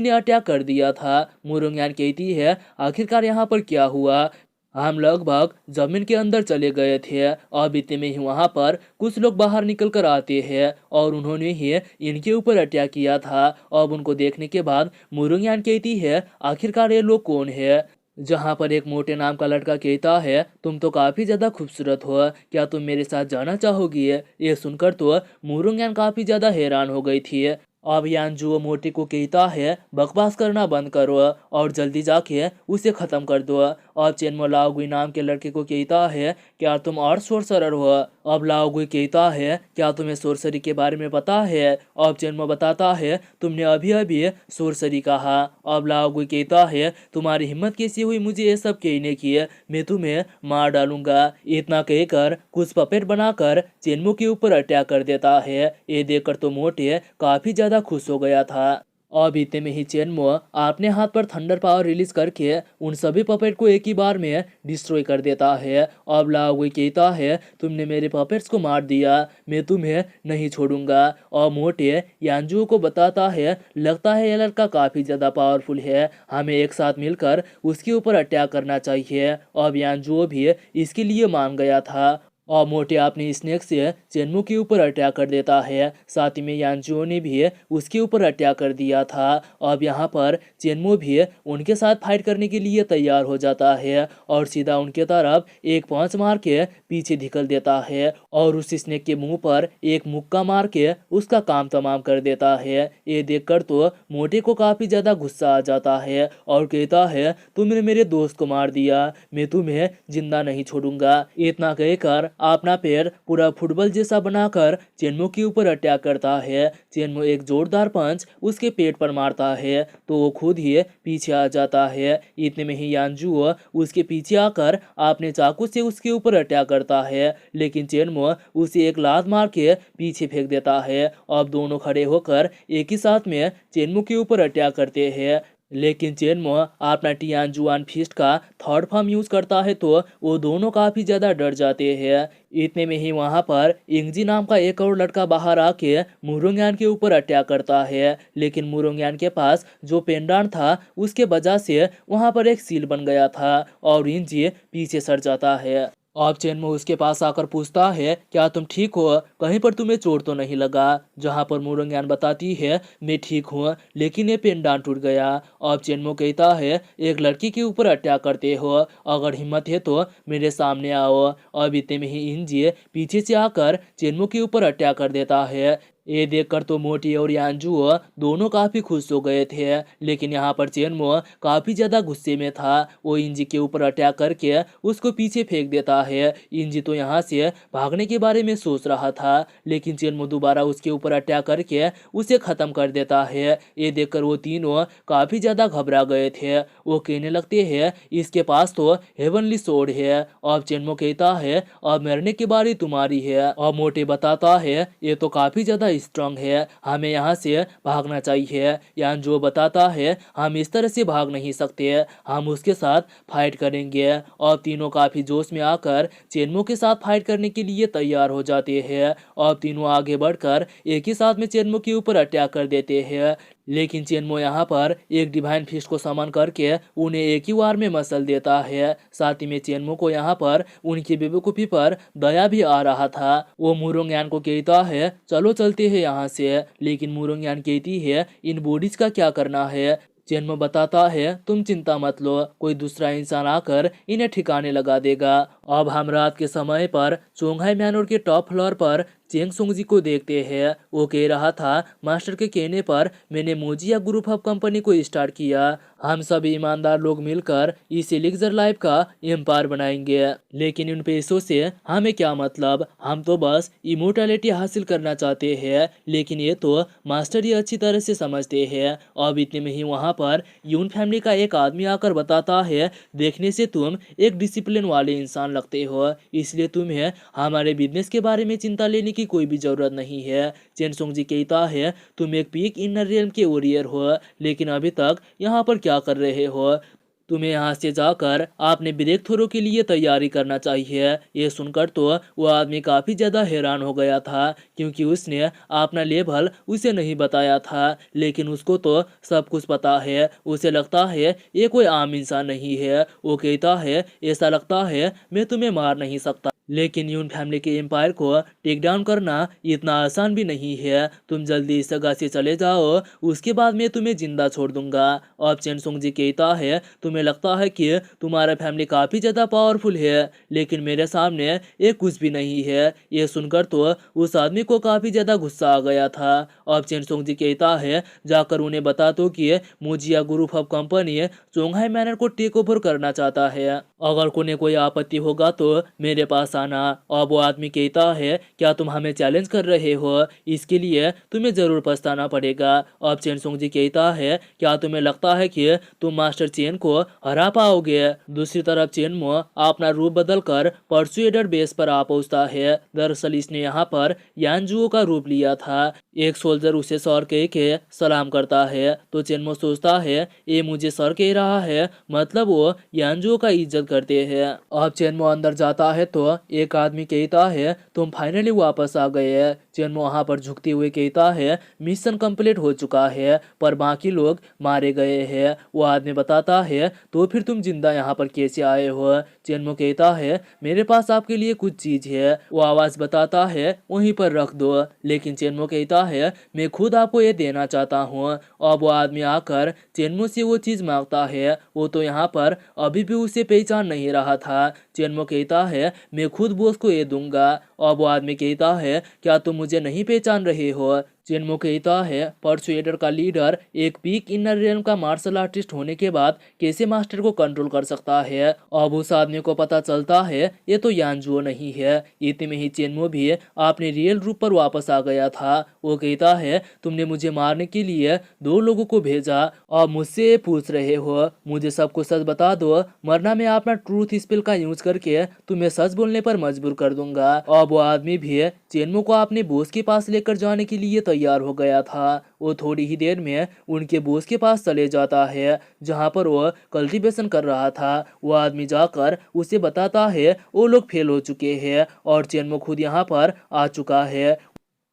ने अटैक कर दिया था। मुरोंगयान कहती है आखिरकार यहाँ पर क्या हुआ। हम लगभग जमीन के अंदर चले गए थे। अब इतने में ही वहां पर कुछ लोग बाहर निकल कर आते हैं और उन्होंने ही इनके ऊपर अटैक किया था। अब उनको देखने के बाद मुरुंगयान कहती है, आखिरकार ये लोग कौन है? जहां पर एक मोटे नाम का लड़का कहता है, तुम तो काफी ज्यादा खूबसूरत हो, क्या तुम मेरे साथ जाना चाहोगी? ये सुनकर तो मुरुंगयान काफी ज्यादा हैरान हो गई थी। अब यानजुओ मोटी को कहता है, बकवास करना बंद करो और जल्दी जाके उसे खत्म कर दो। अब चेनमो लाओगुई नाम के लड़के को कहता है, क्या तुम और सोरसरर हो? अब लाओगुई कहता है, क्या तुम्हें सोरसरी के बारे में पता है? अब चेनमो बताता है, तुमने अभी अभी सोरसरी कहा। अब लाओगुई कहता है, तुम्हारी हिम्मत कैसी हुई मुझे ये सब कहने की? मैं तुम्हें मार डालूंगा। इतना कहकर कुछ पपेट बनाकर चेनमो के ऊपर अटैक कर देता है। ये देखकर तो मोटे काफी ज्यादा खुश हो गया था। अब इतने में ही चेनमो अपने हाथ पर थंडर पावर रिलीज करके उन सभी पपेट को एक ही बार में डिस्ट्रॉय कर देता है। अब लाओगुई कहता है, तुमने मेरे पपेट्स को मार दिया, मैं तुम्हें नहीं छोड़ूंगा। और मोटे यानजुओ को बताता है, लगता है यह लड़का काफी ज्यादा पावरफुल है, हमें एक साथ मिलकर उसके ऊपर अटैक करना चाहिए। अब यानजुओ भी इसके लिए मान गया था और मोटे अपने स्नेक से चेनमो के ऊपर अटैक कर देता है। साथ ही में यानजुओ ने भी उसके ऊपर अटैक कर दिया था। अब यहाँ पर चेनमो भी उनके साथ फाइट करने के लिए तैयार हो जाता है और सीधा उनके तरफ एक पंच मार के पीछे धिकल देता है और उस स्नेक के मुंह पर एक मुक्का मार के उसका काम तमाम कर देता है। ये देखकर तो मोटे को काफी ज्यादा गुस्सा आ जाता है और कहता है, तुमने मेरे दोस्त को मार दिया, मैं तुम्हें जिंदा नहीं छोड़ूंगा। इतना कहकर अपना पैर पूरा फुटबॉल जैसा बनाकर चेनमो के ऊपर अटैक करता है। चेनमो एक जोरदार पंच उसके पेट पर मारता है तो वो खुद ही पीछे आ जाता है। इतने में ही यानजुओ उसके पीछे आकर अपने चाकू से उसके ऊपर अटैक करता है, लेकिन चेनमो उसे एक लात मार के पीछे फेंक देता है। अब दोनों खड़े होकर एक ही साथ में चेनमो के ऊपर अटैक करते हैं, लेकिन चेनमो अपना टियानजुआन फिस्ट का थर्ड फॉर्म यूज करता है तो वो दोनों काफी ज्यादा डर जाते हैं। इतने में ही वहां पर इंगजी नाम का एक और लड़का बाहर आके मुरुंगयान के ऊपर अटैक करता है, लेकिन मुरुंगयान के पास जो पेंडांट था उसके वजह से वहां पर एक सील बन गया था और इंजी पीछे सट जाता है। अब चेनमो उसके पास आकर पूछता है, क्या तुम ठीक हो? कहीं पर तुम्हें चोट तो नहीं लगा? जहां पर मुरुंगयान बताती है, मैं ठीक हूँ, लेकिन ये पेंडांट टूट गया। अब चेनमो कहता है, एक लड़की के ऊपर अटैक करते हो, अगर हिम्मत है तो मेरे सामने आओ। अब इतने में ही इंजी पीछे से आकर चेनमो के ऊपर अटैक कर देता है। ये देखकर तो मोटी और यानजुओ दोनों काफी खुश हो गए थे, लेकिन यहाँ पर चेनमो काफी ज्यादा गुस्से में था। वो इंजी के ऊपर अटैक करके उसको पीछे फेंक देता है। इंजी तो यहाँ से भागने के बारे में सोच रहा था, लेकिन चेनमो दोबारा उसके ऊपर अटैक करके उसे खत्म कर देता है। ये देखकर वो तीनों काफी ज्यादा घबरा गए थे। वो कहने लगते हैं, इसके पास तो हेवनली सोर्ड है। अब चेनमो कहता है, अब मरने की बारी तुम्हारी है। अब मोटे बताता है, ये तो काफी ज्यादा स्ट्रांग है, हमें यहाँ से भागना चाहिए। यानजुओ बताता है, हम इस तरह से भाग नहीं सकते, हम उसके साथ फाइट करेंगे। और तीनों काफी जोश में आकर चेनमो के साथ फाइट करने के लिए तैयार हो जाते हैं और तीनों आगे बढ़कर एक ही साथ में चेनमो के ऊपर अटैक कर देते हैं, लेकिन चेनमो यहाँ पर एक डिवाइन फिस्ट को समन करके उन्हें एक ही वार में मसल देता है। साथ ही में चेनमो को यहाँ पर उनकी बेवकूफ़ी पर दया भी आ रहा था। वो मुरुंगयान को कहता है, चलो चलते हैं यहाँ से, लेकिन मुरुंगयान कहती है, इन बॉडीज का क्या करना है? चेनमो बताता है, तुम चिंता मत लो, कोई दूसरा इंसान आकर इन्हें ठिकाने लगा देगा। अब हम रात के समय पर चोंगहाई मैनोर के टॉप फ्लोर पर चेंग सुंगजी को देखते हैं। वो कह रहा था, मास्टर के कहने पर मैंने मोजिया ग्रुप ऑफ कंपनी को स्टार्ट किया, हम सभी ईमानदार लोग मिलकर इस एलिक्सर लाइफ का एम्पायर बनाएंगे, लेकिन इन पैसों से हमें क्या मतलब, हम तो बस इमोर्टैलिटी हासिल करना चाहते हैं। लेकिन ये तो मास्टर ही अच्छी तरह से समझते हैं। अब इतने में ही वहाँ पर यून फैमिली का एक आदमी आकर बताता है, देखने से तुम एक डिसिप्लिन वाले इंसान लगते हो, इसलिए तुम्हें हमारे बिजनेस के बारे में चिंता लेने की कोई भी जरूरत नहीं है। चेन सुंगजी कहता है, तुम एक पीक इनर रियल्म के वॉरियर हो, लेकिन अभी तक यहाँ पर क्या कर रहे हो? तुम्हें यहाँ से जाकर आपने ब्रेक थ्रो के लिए तैयारी करना चाहिए। ये सुनकर तो वो आदमी काफी ज्यादा हैरान हो गया था, क्योंकि उसने अपना लेवल उसे नहीं बताया था, लेकिन उसको तो सब कुछ पता है। उसे लगता है ये कोई आम इंसान नहीं है। वो कहता है ऐसा लगता है मैं तुम्हें मार नहीं सकता, लेकिन यून फैमिली के एम्पायर को टेक डाउन करना इतना आसान भी नहीं है। तुम जल्दी इस जगह से चले जाओ, उसके बाद मैं तुम्हें जिंदा छोड़ दूंगा। अब चेन सोंग जी कहता है तुम्हें लगता है कि तुम्हारा फैमिली काफी ज्यादा पावरफुल है, लेकिन मेरे सामने ये कुछ भी नहीं है। ये सुनकर तो उस आदमी को काफी ज्यादा गुस्सा आ गया था। अब चेन सोंग जी कहता है जाकर उन्हें बता दो कि मुजिया ग्रुप ऑफ कंपनी चोंगहाई मैनर को टेक ओवर करना चाहता है। अगर कोई आपत्ति होगा तो मेरे पास आना। अब वो आदमी कहता है क्या तुम हमें चैलेंज कर रहे हो? इसके लिए तुम्हें जरूर पछताना पड़ेगा। अब चेन सोंग जी कहता है क्या तुम्हें लगता है कि तुम मास्टर चेन को हरा पाओगे? दूसरी तरफ चेनमो अपना रूप बदलकर परसुएडर बेस पर आ पहुंचता है। दरअसल इसने यहाँ पर यानजुओ का रूप लिया था। एक सोल्जर उसे सर कह के सलाम करता है तो चेनमो सोचता है ये मुझे सर कह रहा है, मतलब वो यानजुओ का इज्जत करते हैं। अब चेनमो अंदर जाता है तो एक आदमी कहता है तुम फाइनली वापस आ गए। चेनमो वहाँ पर झुकते हुए कहता है मिशन कंप्लीट हो चुका है, पर बाकी लोग मारे गए हैं। वो आदमी बताता है तो फिर तुम जिंदा यहाँ पर कैसे आए हो? चेनमो कहता है मेरे पास आपके लिए कुछ चीज है। वो आवाज बताता है वहीं पर रख दो, लेकिन चेनमो कहता है मैं खुद आपको ये देना चाहता हूँ। अब वो आदमी आकर चेनमो से वो चीज मांगता है। वो तो यहाँ पर अभी भी उसे पहचान नहीं रहा था। चेनमो कहता है मैं खुद बॉस को ये दूंगा। अब वो आदमी कहता है क्या तुम मुझे नहीं पहचान रहे हो? चेनमो कहता है परसुएडर का लीडर एक पीक इनर रेलम का मार्शल आर्टिस्ट होने के बाद कैसे मास्टर को कंट्रोल कर सकता है। अब उस आदमी को पता चलता है ये तो यानजुओ नहीं है। इतने में ही चेनमो भी अपने रियल रूप पर वापस आ गया था। वो कहता है तुमने मुझे मारने के लिए 2 लोगों को भेजा और मुझसे पूछ रहे हो मुझे सब कुछ सच बता दो, वरना मैं अपना ट्रूथ स्पेल का यूज करके तुम्हें सच बोलने पर मजबूर कर दूंगा। अब वो आदमी भी चेनमो को अपने बॉस के पास लेकर जाने के लिए तैयार हो गया था। वो थोड़ी ही देर में उनके बॉस के पास चले जाता है जहां पर वो कल्टीवेशन कर रहा था। वो आदमी जाकर उसे बताता है वो लोग फेल हो चुके हैं और चेनमो खुद यहाँ पर आ चुका है।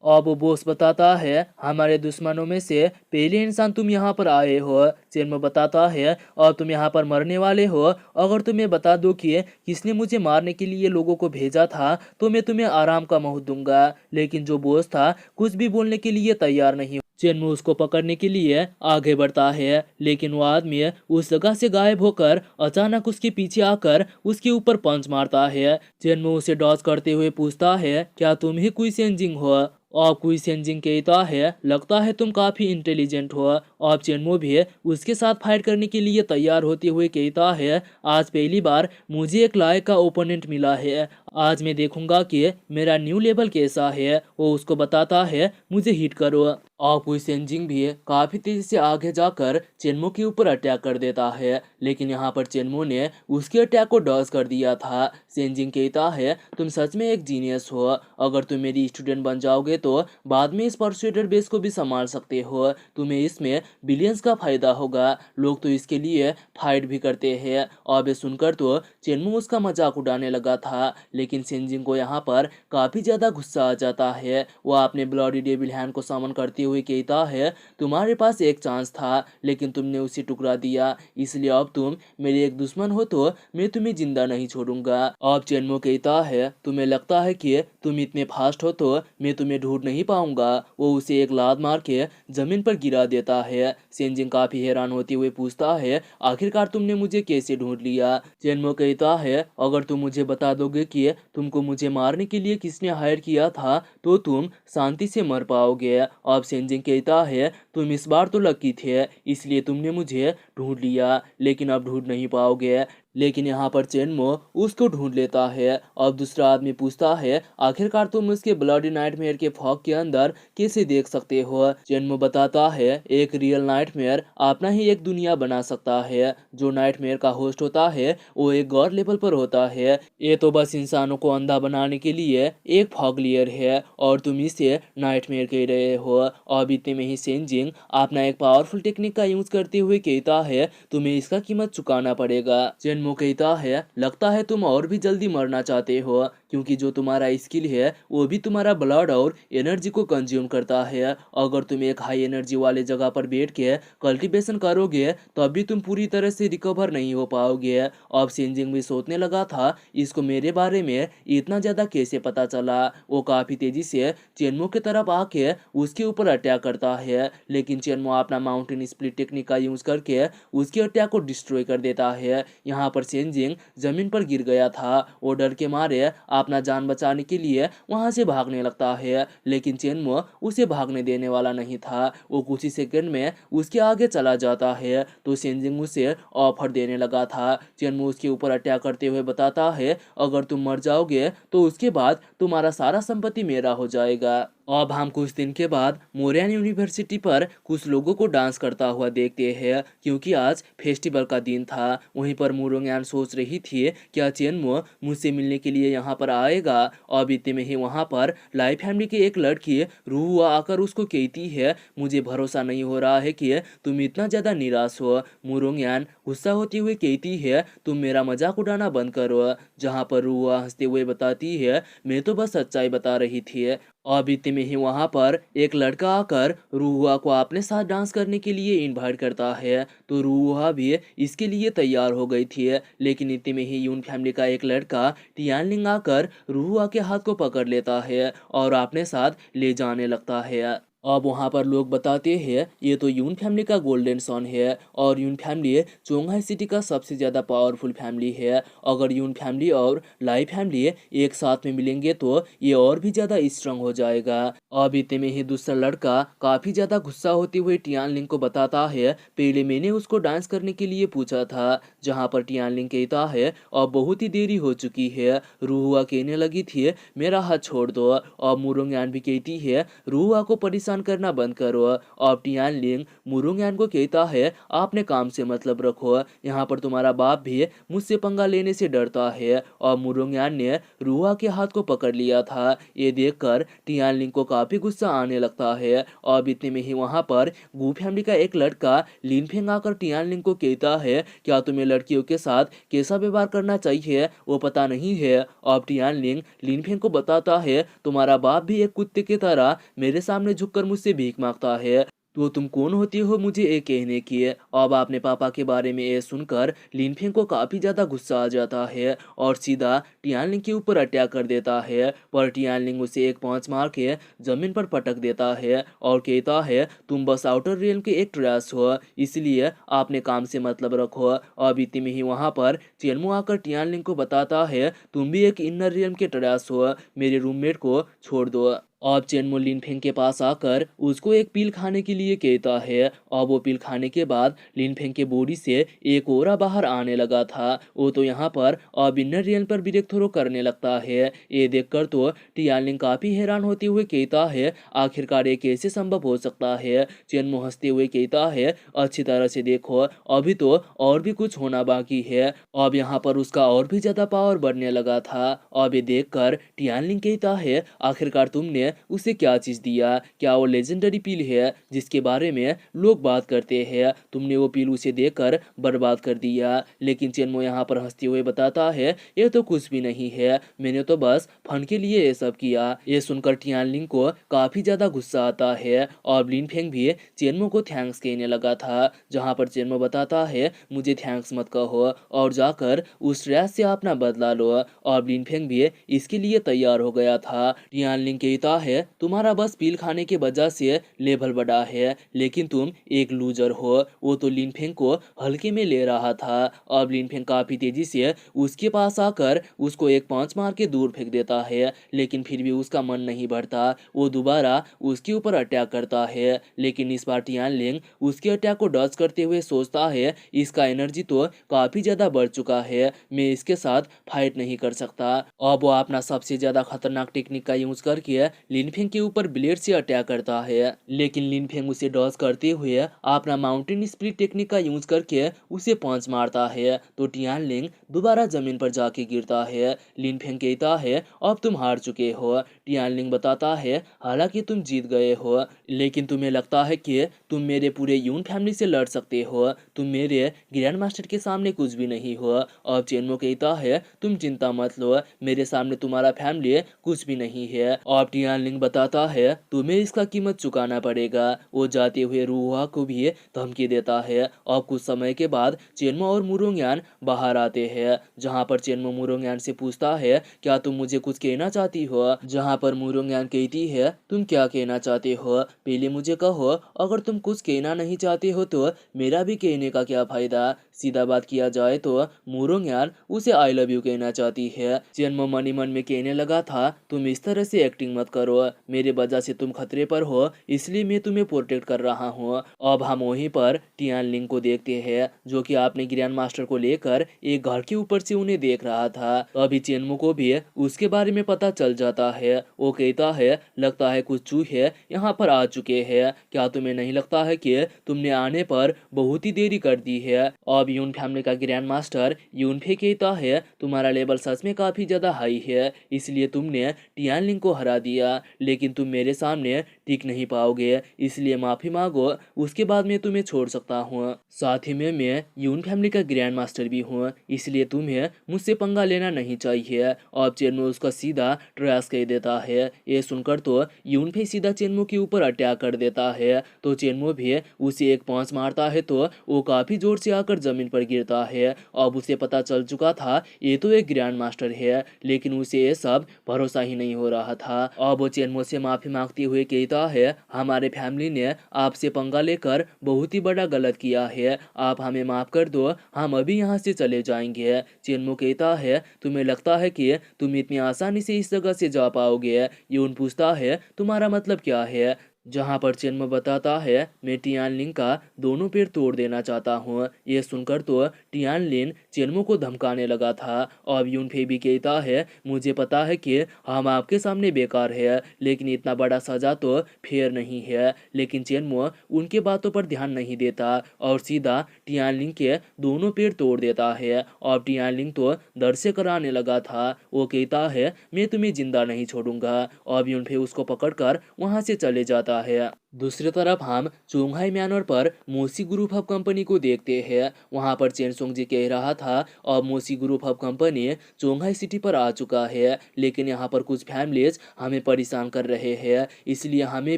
अब वो बॉस बताता है हमारे दुश्मनों में से पहले इंसान तुम यहाँ पर आए हो। चेनमो बताता है अब तुम यहाँ पर मरने वाले हो। अगर तुम्हें बता दो कि किसने मुझे मारने के लिए लोगों को भेजा था तो मैं तुम्हें आराम का मुंह दूंगा, लेकिन जो बॉस था कुछ भी बोलने के लिए तैयार नहीं। चेनमो उसको पकड़ने के लिए आगे बढ़ता है, लेकिन वो आदमी उस जगह से गायब होकर अचानक उसके पीछे आकर उसके ऊपर पंच मारता है। चेनमो उसे डॉज करते हुए पूछता है क्या तुम ही कुई सेंजिंग हो? और कुई सेंजिंग कहता है लगता है तुम काफी इंटेलिजेंट हो। और चेनमो भी उसके साथ फाइट करने के लिए तैयार होते हुए कहता है आज पहली बार मुझे एक लायक का ओपोनेंट मिला है, आज मैं देखूंगा कि मेरा न्यू लेवल कैसा है। वो उसको बताता है मुझे हिट करो। और कुई सेंजिंग भी काफी तेजी से आगे जाकर चेनमो के ऊपर अटैक कर देता है, लेकिन यहाँ पर चेनमो ने उसके अटैक को डॉज कर दिया था। सेंजिंग कहता है तुम सच में एक जीनियस हो, अगर तुम मेरी स्टूडेंट बन जाओगे तो बाद में इस परसुएडर बेस को भी संभाल सकते हो, तुम्हें इसमें बिलियंस का फायदा होगा, लोग तो इसके लिए फाइट भी करते हैं। और ये सुनकर तो चेनमो उसका मजाक उड़ाने लगा था, लेकिन सेंजिंग को यहाँ पर काफी ज्यादा गुस्सा आ जाता है। वह अपने ब्लडी डेविल हैंड को समन करते हुए कहता है तुम्हारे पास एक चांस था लेकिन तुमने उसे टुकरा दिया, इसलिए अब तुम मेरे एक दुश्मन हो तो मैं तुम्हें जिंदा नहीं छोड़ूंगा। अब चेनमो कहता है तुम्हें लगता है कि तुम इतने फास्ट हो तो मैं तुम्हें ढूंढ नहीं पाऊंगा। वो उसे एक लात मार के जमीन पर गिरा देता है। सेंजिंग काफी हैरान होते हुए पूछता है आखिरकार तुमने मुझे कैसे ढूंढ लिया? चेनमो कहता है अगर तुम मुझे बता दोगे कि तुमको मुझे मारने के लिए किसने हायर किया था तो तुम शांति से मर पाओगे। अब सेंजिंग कहता है तुम इस बार तो लकी थे, इसलिए तुमने मुझे ढूंढ लिया, लेकिन अब ढूंढ नहीं पाओगे। लेकिन यहाँ पर चेनमो उसको ढूंढ लेता है। अब दूसरा आदमी पूछता है आखिरकार तुम उसके ब्लडी नाइटमेयर के फॉग के अंदर कैसे देख सकते हो। चेनमो बताता है एक रियल नाइटमेयर अपना ही एक दुनिया बना सकता है। जो नाइटमेयर का होस्ट होता है वो एक गॉड लेवल पर होता है। ये तो बस इंसानों को अंधा बनाने के लिए एक फॉग लेयर है और तुम इसे नाइटमेयर कह रहे हो। अब इतने में ही सेंजिंग अपना एक पावरफुल टेक्निक का यूज करते हुए कहता है तुम्हें इसका कीमत चुकाना पड़ेगा। चेनमो कहता है लगता है तुम और भी जल्दी मरना चाहते हो क्योंकि जो तुम्हारा स्किल है वो भी तुम्हारा ब्लड और एनर्जी को कंज्यूम करता है। अगर तुम एक हाई एनर्जी वाले जगह पर बैठ के कल्टीवेशन करोगे तब भी तुम पूरी तरह से रिकवर नहीं हो पाओगे। अब सेंजिंग भी सोचने लगा था इसको मेरे बारे में इतना ज्यादा कैसे पता चला। वो काफी तेजी से चेनमो की तरफ आके उसके ऊपर अटैक करता है लेकिन चेनमो अपना माउंटेन स्प्लिट टेक्निक का यूज करके उसके अटैक को डिस्ट्रॉय कर देता है। यहाँ पर सेंजिंग जमीन पर गिर गया था। वो डर के मारे अपना जान बचाने के लिए वहां से भागने लगता है लेकिन चेनमो उसे भागने देने वाला नहीं था। वो कुछ ही सेकंड में उसके आगे चला जाता है तो सेंजिंग उसे ऑफर देने लगा था। चेनमो उसके ऊपर अटैक करते हुए बताता है अगर तुम मर जाओगे तो उसके बाद तुम्हारा सारा संपत्ति मेरा हो जाएगा। अब हम कुछ दिन के बाद मोरियन यूनिवर्सिटी पर कुछ लोगों को डांस करता हुआ देखते हैं क्योंकि आज फेस्टिवल का दिन था। वहीं पर मुरोंगयान सोच रही थी क्या चेनमो मुझसे मिलने के लिए यहाँ पर आएगा। अब इतने में ही वहाँ पर लाई फैमिली की एक लड़की रूहुआ आकर उसको कहती है मुझे भरोसा नहीं हो रहा है कि तुम इतना ज्यादा निराश हो। मुरोंगयान गुस्सा होती हुई कहती है तुम मेरा मजाक उड़ाना बंद करो। जहाँ पर रूहुआ हंसते हुए बताती है मैं तो बस सच्चाई बता रही थी। अब इतने में ही वहां पर एक लड़का आकर रूहुआ को अपने साथ डांस करने के लिए इनवाइट करता है तो रूहुआ भी इसके लिए तैयार हो गई थी। लेकिन इतने में ही यून फैमिली का एक लड़का टियानलिंग आकर रूहुआ के हाथ को पकड़ लेता है और अपने साथ ले जाने लगता है। अब वहाँ पर लोग बताते हैं ये तो यून फैमिली का गोल्डन सन है और यून फैमिली चोंगहाई सिटी का सबसे ज़्यादा पावरफुल फैमिली है। अगर यून फैमिली और लाई फैमिली एक साथ में मिलेंगे तो ये और भी ज़्यादा स्ट्रांग हो जाएगा। अब इतने में ही दूसरा लड़का काफ़ी ज़्यादा गुस्सा होते हुए टियानलिंग को बताता है पहले मैंने उसको डांस करने के लिए पूछा था। जहाँ पर टियानलिंग कहता है अब बहुत ही देरी हो चुकी है। रूहुआ कहने लगी थी मेरा हाथ छोड़ दो। अब मुरोंगयान भी कहती है रूहुआ को परेशान करना बंद करो। अब टियानलिंग मुरोंगयान को कहता है आपने काम से मतलब रखो। यहाँ पर तुम्हारा बाप भी मुझसे पंगा लेने से डरता है। और मुरोंगयान ने रूहुआ के हाथ को पकड़ लिया था। ये देखकर टियानलिंग को काफी गुस्सा आने लगता है। अब इतने में ही वहां पर गू फैमिली का एक लड़का लिनफेंग आकर टियानलिंग को कहता है क्या तुम्हें लड़कियों के साथ कैसा व्यवहार करना चाहिए वो पता नहीं है। अब टियानलिंग लिनफेंग को बताता है तुम्हारा बाप भी एक कुत्ते की तरह मेरे सामने झुककर मुझसे भीख मांगता है तो तुम कौन होती हो मुझे ये कहने की। अब आपने पापा के बारे में ये सुनकर लिनफेंग को काफी ज्यादा गुस्सा आ जाता है और सीधा टियानलिंग के ऊपर अटैक कर देता है पर टियानलिंग उसे एक पंच मार के जमीन पर पटक देता है और कहता है तुम बस आउटर रियल्म के एक ट्रैश हो इसलिए आपने काम से मतलब रखो। अब इतने में ही वहां पर चेनमो आकर टियानलिंग को बताता है तुम भी एक इनर रियल्म के ट्रैश हो मेरे रूममेट को छोड़ दो। अब चेनमो लिनफेंग के पास आकर उसको एक पील खाने के लिए कहता है और वो पील खाने के बाद लिनफेंग के बॉडी से एक ओरा बाहर आने लगा था। वो तो यहाँ पर अब इनर रियल पर ब्रेक थ्रो करने लगता है। ये देखकर तो टियानलिंग काफी हैरान होते हुए कहता है आखिरकार ये कैसे संभव हो सकता है। चेनमो हंसते हुए कहता है अच्छी तरह से देखो अभी तो और भी कुछ होना बाकी है। अब यहाँ पर उसका और भी ज्यादा पावर बढ़ने लगा था। अब ये देखकर टियानलिंग कहता है आखिरकार तुमने उसे क्या चीज दिया। क्या वो लेजेंडरी पील है जिसके बारे में लोग बात करते हैं। तुमने वो पील उसे देकर बर्बाद कर दिया। लेकिन चेनमो यहाँ पर हंसते हुए बताता है ये तो कुछ भी नहीं है मैंने तो बस फन के लिए ये सब किया। ये सुनकर टियानलिंग को काफी ज्यादा गुस्सा आता है और लिनफेंग भी चेनमो को थैंक्स कहने लगा था। जहाँ पर चेनमो बताता है मुझे थैंक्स मत कहो और जाकर उस रैश से अपना बदला लो। और लिनफेंग भी इसके लिए तैयार हो गया था। टियानलिंग कहता कहता है तुम्हारा बस पिल खाने के वजह से लेवल बढ़ा है, लेकिन तुम एक लूजर हो। वो तो लिनफेंग को हल्के में ले रहा था। अब लिनफेंग काफी तेजी से उसके पास आकर उसको एक पंच मार के दूर फेंक देता है, लेकिन फिर भी उसका मन नहीं बढ़ता। वो दोबारा उसके ऊपर अटैक करता है, लेकिन इस बार टियानलिंग उसके अटैक को डॉज करते हुए सोचता है इसका एनर्जी तो काफी ज्यादा बढ़ चुका है, मैं इसके साथ फाइट नहीं कर सकता। अब वो अपना सबसे ज्यादा खतरनाक टेक्निक का यूज करके लिनफेंग के ऊपर ब्लेड से अटैक करता है, लेकिन लिनफेंग उसे डॉज करते हुए अपना माउंटेन स्प्लिट टेक्निक का यूज करके उसे पंच मारता है, तो टियानलिंग दोबारा जमीन पर जाके गिरता है। लिनफेंग कहता है अब तुम हार चुके हो। टियानलिंग बताता है हालांकि तुम जीत गए हो, लेकिन तुम्हें लगता है कि तुम मेरे पूरे यून फैमिली से लड़ सकते हो, तुम मेरे ग्रैंड मास्टर के सामने कुछ भी नहीं हो। अब चेनमो कहता है तुम चिंता मत लो, मेरे सामने तुम्हारा फैमिली कुछ भी नहीं है। अब टियानलिंग बताता है तुम्हें इसका कीमत चुकाना पड़ेगा। वो जाते हुए रूहा को भी धमकी देता है। अब कुछ समय के बाद चेनमो और मुरोंगयान बाहर आते हैं, जहाँ पर चेनमो मुरोंगयान से पूछता है क्या तुम मुझे कुछ कहना चाहती हो, जहाँ पर मुरोंगयान कहती है तुम क्या कहना चाहते हो, पहले मुझे कहो, अगर तुम कुछ कहना नहीं चाहते हो तो मेरा भी कहने का क्या फायदा। सीधा बात किया जाए तो मुरोंगयान उसे आई लव यू कहना चाहती है। चेनमो मन ही मन में कहने लगा था तुम इस तरह से एक्टिंग मत करो, मेरे वजह से तुम खतरे पर हो, इसलिए मैं तुम्हें प्रोटेक्ट कर रहा हूँ। अब हम वहीं पर टियानलिंग को देखते हैं, जो कि आपने ग्रैंड मास्टर को लेकर एक घर के ऊपर से उन्हें देख रहा था। अभी चेनमो को भी उसके बारे में पता चल जाता है। वो कहता है लगता है कुछ चूहे यहाँ पर आ चुके हैं, क्या तुम्हें नहीं लगता है कि तुमने आने पर बहुत ही देरी कर दी है। अब यून फैमिली का ग्रैंड मास्टर यूनफे कहता है तुम्हारा लेवल सच में काफी ज्यादा हाई है, इसलिए तुमने टियानलिंग को हरा दिया, लेकिन तुम मेरे सामने टिक नहीं पाओगे, इसलिए माफी मांगो, उसके बाद मैं तुम्हें छोड़ सकता हूँ। साथ ही में मैं यून फैमिली का ग्रैंड मास्टर भी हूँ, इसलिए तुम्हें मुझसे पंगा लेना नहीं चाहिए। अब चेनमो उसका सीधा ट्रैश कह देता है। ये सुनकर तो यूनफे सीधा चेनमो के ऊपर अटैक कर देता है, तो चेनमो भी उसे एक पंच मारता है तो वो काफी जोर से आकर जमीन पर गिरता है। अब उसे पता चल चुका था ये तो एक ग्रैंड मास्टर है, लेकिन उसे ये सब भरोसा ही नहीं हो रहा था। अब वो चेनमो से माफी मांगते हुए कहता है हमारे फैमिली ने आपसे पंगा लेकर बहुत ही बड़ा गलत किया है, आप हमें माफ कर दो, हम अभी यहाँ से चले जाएंगे। चेनमो कहता है तुम्हें लगता है कि तुम इतनी आसानी से इस जगह से जा पाओगे। यून पूछता है तुम्हारा मतलब क्या है, जहाँ पर चेनमो बताता है मैं टियानलिंग का दोनों पैर तोड़ देना चाहता हूँ। ये सुनकर तो टियानलिन चेनमो को धमकाने लगा था। अब यूनफे भी कहता है मुझे पता है कि हम आपके सामने बेकार है, लेकिन इतना बड़ा सजा तो फेयर नहीं है। लेकिन चेनमो उनके बातों पर ध्यान नहीं देता और सीधा टियानलिंग के दोनों पैर तोड़ देता है। अब टियानलिंग तो दर्द से कराने लगा था। वो कहता है मैं तुम्हें जिंदा नहीं छोड़ूंगा। अब यूनफे उसको पकड़कर वहां से चले जाता है। दूसरी तरफ हम चोंगहाई म्यानर पर मोसी ग्रुप ऑफ कंपनी को देखते हैं। वहां पर चेनसोंग जी कह रहा था अब मोसी ग्रुप ऑफ कंपनी चोंगहाई सिटी पर आ चुका है, लेकिन यहाँ पर कुछ फैमिलीज हमें परेशान कर रहे हैं, इसलिए हमें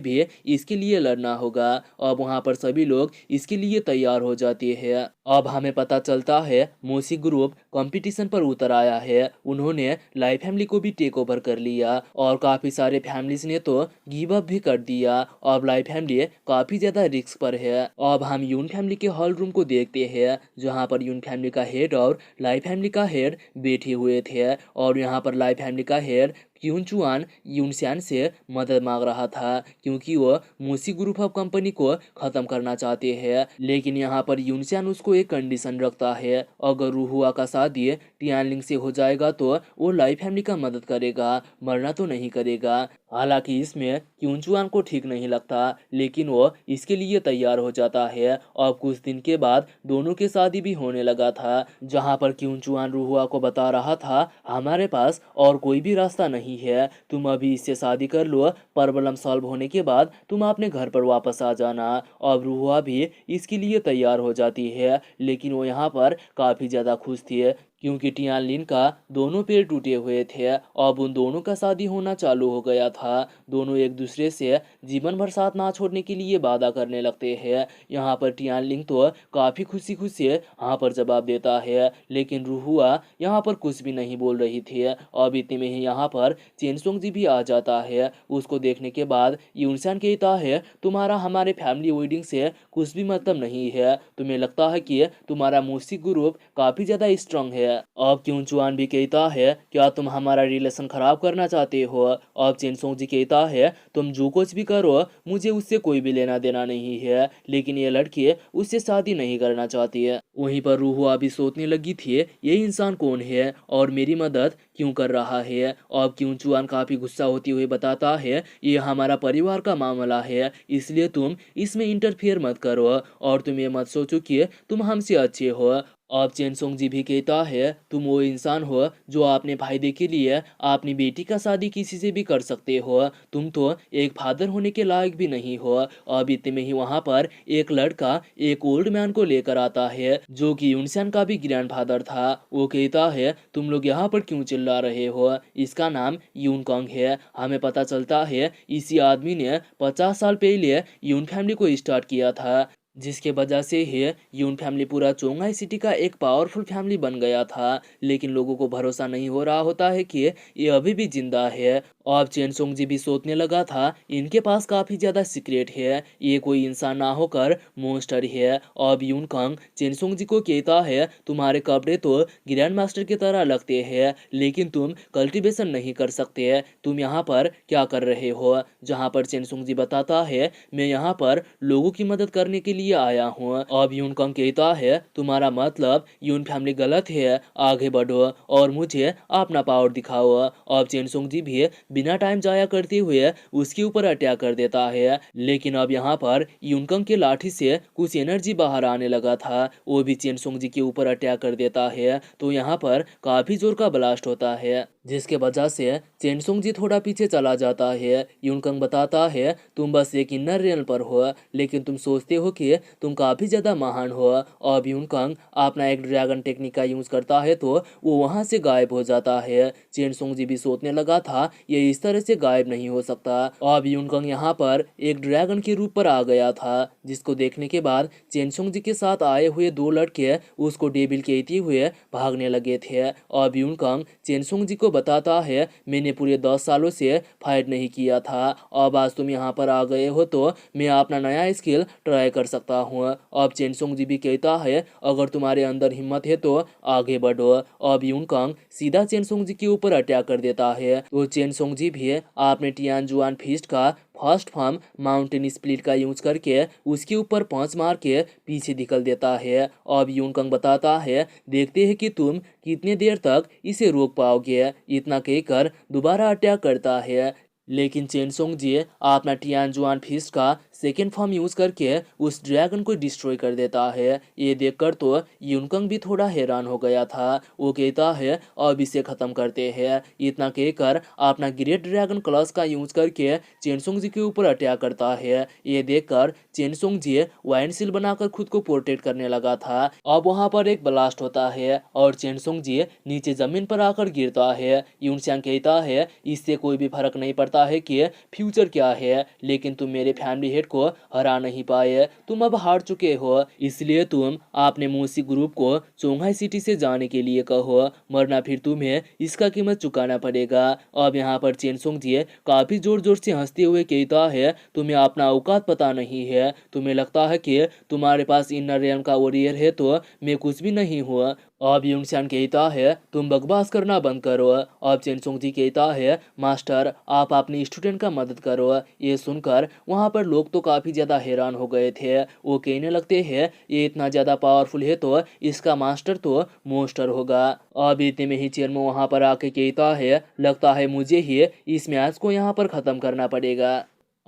भी इसके लिए लड़ना होगा। अब वहाँ पर सभी लोग इसके लिए तैयार हो जाते हैं। अब हमें पता चलता है मोसी ग्रुप कंपटीशन पर उतर आया है, उन्होंने लाई फैमिली को भी टेक ओवर कर लिया और काफी सारे फैमिलीज ने तो गिव अप भी कर दिया। अब लाई फैमिली काफी ज्यादा रिस्क पर है। अब हम यून फैमिली के हॉल रूम को देखते हैं, जहाँ पर यून फैमिली का हेड और लाई फैमिली का हेड बैठे हुए थे, और यहाँ पर लाई फैमिली का हेड क्यूनचुआन यूनसियान से मदद मांग रहा था, क्योंकि वो मोसी ग्रुप ऑफ कंपनी को खत्म करना चाहते हैं। लेकिन यहाँ पर यूनसियान उसको एक कंडीशन रखता है, अगर रूहुआ का शादी टियानलिंग से हो जाएगा तो वो लाई फैमिली का मदद करेगा, मरना तो नहीं करेगा। हालांकि इसमें क्यूनचुआन को ठीक नहीं लगता, लेकिन वो इसके लिए तैयार हो जाता है। और कुछ दिन के बाद दोनों की शादी भी होने लगा था, जहाँ पर क्यूनचुआन रूहुआ को बता रहा था हमारे पास और कोई भी रास्ता नहीं है, तुम अभी इससे शादी कर लो, प्रॉब्लम सॉल्व होने के बाद तुम अपने घर पर वापस आ जाना। अब रूहुआ भी इसके लिए तैयार हो जाती है, लेकिन वो यहाँ पर काफी ज्यादा खुश थी, क्योंकि टियानलिन का दोनों पैर टूटे हुए थे। अब उन दोनों का शादी होना चालू हो गया था। दोनों एक दूसरे से जीवन भर साथ ना छोड़ने के लिए वादा करने लगते हैं। यहाँ पर टियानलिंग तो काफी खुशी खुशी हाँ पर जवाब देता है, लेकिन रूहुआ यहाँ पर कुछ भी नहीं बोल रही थी। अब इतने में ही यहाँ पर चेनसोंग जी भी आ जाता है। उसको देखने के बाद यूनसान कहता है, तुम्हारा हमारे फैमिली वेडिंग से कुछ भी मतलब नहीं है। तुम्हें लगता है कि तुम्हारा म्यूजिक ग्रुप काफी ज्यादा स्ट्रांग है। अब क्यूनचुआन भी कहता है, क्या तुम हमारा रिलेशन खराब करना चाहते हो? अब चेनसोंग जी कहता है, तुम जो कुछ भी करो मुझे उससे कोई भी लेना देना नहीं है, लेकिन ये लड़की उससे शादी नहीं करना चाहती है। वहीं पर रूहुआ भी सोचने लगी थी, ये इंसान कौन है और मेरी मदद क्यों कर रहा है? अब क्यूनचुआन काफी गुस्सा होते हुए बताता है, ये हमारा परिवार का मामला है, इसलिए तुम इसमें इंटरफेयर मत करो और तुम ये मत सोचो कि तुम हमसे अच्छे हो। अब चेनसोंग जी भी कहता है, तुम वो इंसान हो जो अपने फायदे के लिए अपनी बेटी का शादी किसी से भी कर सकते हो। तुम तो एक फादर होने के लायक भी नहीं हो। अब इतने में ही वहां पर एक लड़का एक ओल्ड मैन को लेकर आता है, जो कि यूनसान का भी ग्रैंड फादर था। वो कहता है, तुम लोग यहाँ पर क्यों चिल्ला रहे हो? इसका नाम यूनकोंग है। हमें पता चलता है इसी आदमी ने 50 साल पहले यून फैमिली को स्टार्ट किया था, जिसके वजह से ही यून फैमिली पूरा चोंगाई सिटी का एक पावरफुल फैमिली बन गया था। लेकिन लोगों को भरोसा नहीं हो रहा होता है कि ये अभी भी जिंदा है। अब चेनसोंग जी भी सोचने लगा था, इनके पास काफी ज्यादा सीक्रेट है, ये कोई इंसान ना होकर मॉन्स्टर है। अब यूनकांग चेनसोंग जी को कहता है, तुम्हारे कपड़े तो ग्रैंड मास्टर की तरह लगते हैं, लेकिन तुम कल्टीवेशन नहीं कर सकते। तुम यहाँ पर क्या कर रहे हो? जहाँ पर चेनसोंग जी बताता है, मैं यहाँ पर लोगों की मदद करने के लिए आया हूँ। अब यूनकांग कहता है, तुम्हारा मतलब यून फैमिली गलत है, आगे बढ़ो और मुझे अपना पावर दिखाओ। अब चेनसोंग जी भी बिना टाइम जाया करते हुए उसके ऊपर अटैक कर देता है, लेकिन अब यहाँ पर यूनकांग के लाठी से कुछ एनर्जी बाहर आने लगा था। वो भी चेनसोंग जी के ऊपर अटैक कर देता है, तो यहाँ पर काफी जोर का ब्लास्ट होता है, जिसके वजह से चेनसोंग जी थोड़ा पीछे चला जाता है। यूनकांग बताता है, तुम बस एक इनर रियल पर हो, लेकिन तुम सोचते हो कि तुम काफी ज्यादा महान हो। अब यूनकांग अपना एक ड्रैगन टेक्निक का यूज करता है, तो वो वहां से गायब हो जाता है। चेनसोंग जी भी सोचने लगा था, ये इस तरह से गायब नहीं हो सकता। अब यूनकांग यहाँ पर एक ड्रैगन के रूप पर आ गया था, जिसको देखने के बाद चेनसोंग जी के साथ आए हुए दो लड़के उसको डेविल कहते हुए भागने लगे थे। अब यूनकांग चेनसोंग जी को बताता है, मैंने पूरे 10 सालों से फाइट नहीं किया था, अब आज तुम यहाँ पर आ गए हो तो मैं अपना नया स्किल ट्राई कर सकता हूँ। अब चेनसोंग जी भी कहता है, अगर तुम्हारे अंदर हिम्मत है तो आगे बढ़ो। अब यूनकांग सीधा चेनसोंग जी के ऊपर अटैक कर देता है, तो चेनसोंग जी भी आपने टियानजुआन फीस्ट का फर्स्ट फॉर्म माउंटेन स्प्लिट का यूज करके उसके ऊपर पंच मार के पीछे निकल देता है। अब यूनकांग बताता है, देखते हैं कि तुम कितने देर तक इसे रोक पाओगे। इतना कहकर दोबारा अटैक करता है, लेकिन चेनसोंग जी अपना टियानजुआन फिस्ट का सेकेंड फॉर्म यूज करके उस ड्रैगन को डिस्ट्रॉय कर देता है। ये देखकर तो यूनकांग भी थोड़ा हैरान हो गया था। वो कहता है, अब इसे खत्म करते हैं। इतना कहकर अपना ग्रेट ड्रैगन क्लॉस का यूज करके चेनसोंग जी के ऊपर अटैक करता है। ये देखकर चेनसोंग जी वाइन सील बनाकर खुद को प्रोटेक्ट करने लगा था। अब वहां पर एक ब्लास्ट होता है और चेनसोंग जी नीचे जमीन पर आकर गिरता है। यूनचांग कहता है, इससे कोई भी फर्क नहीं पड़ता है कि फ्यूचर क्या है, लेकिन तुम मेरे फैमिली हेड को हरा नहीं पाए, तुम अब हार चुके हो, इसलिए तुम अपने मूसी ग्रुप को चोंघाई सिटी से जाने के लिए कहो, वरना फिर तुम्हें इसका कीमत चुकाना पड़ेगा। अब यहाँ पर चेनसोंग जी काफी जोर जोर से हंसते हुए कहता है, तुम्हें अपना औकात पता नहीं है, तुम्हें लगता है कि तुम्हारे पास इनर रियम का वॉरियर है तो मैं कुछ भी नहीं हुआ। अब यूनसान कहता है, तुम बकवास करना बंद करो। अब चेनसोंग जी कहता है, मास्टर आप अपनी स्टूडेंट का मदद करो। ये सुनकर वहाँ पर लोग तो काफी ज्यादा हैरान हो गए थे। वो कहने लगते हैं, ये इतना ज्यादा पावरफुल है तो इसका मास्टर तो मोस्टर होगा। अब इतने में ही चेरमो वहाँ पर आके कहता है, लगता है मुझे ही इस मैच को यहाँ पर खत्म करना पड़ेगा।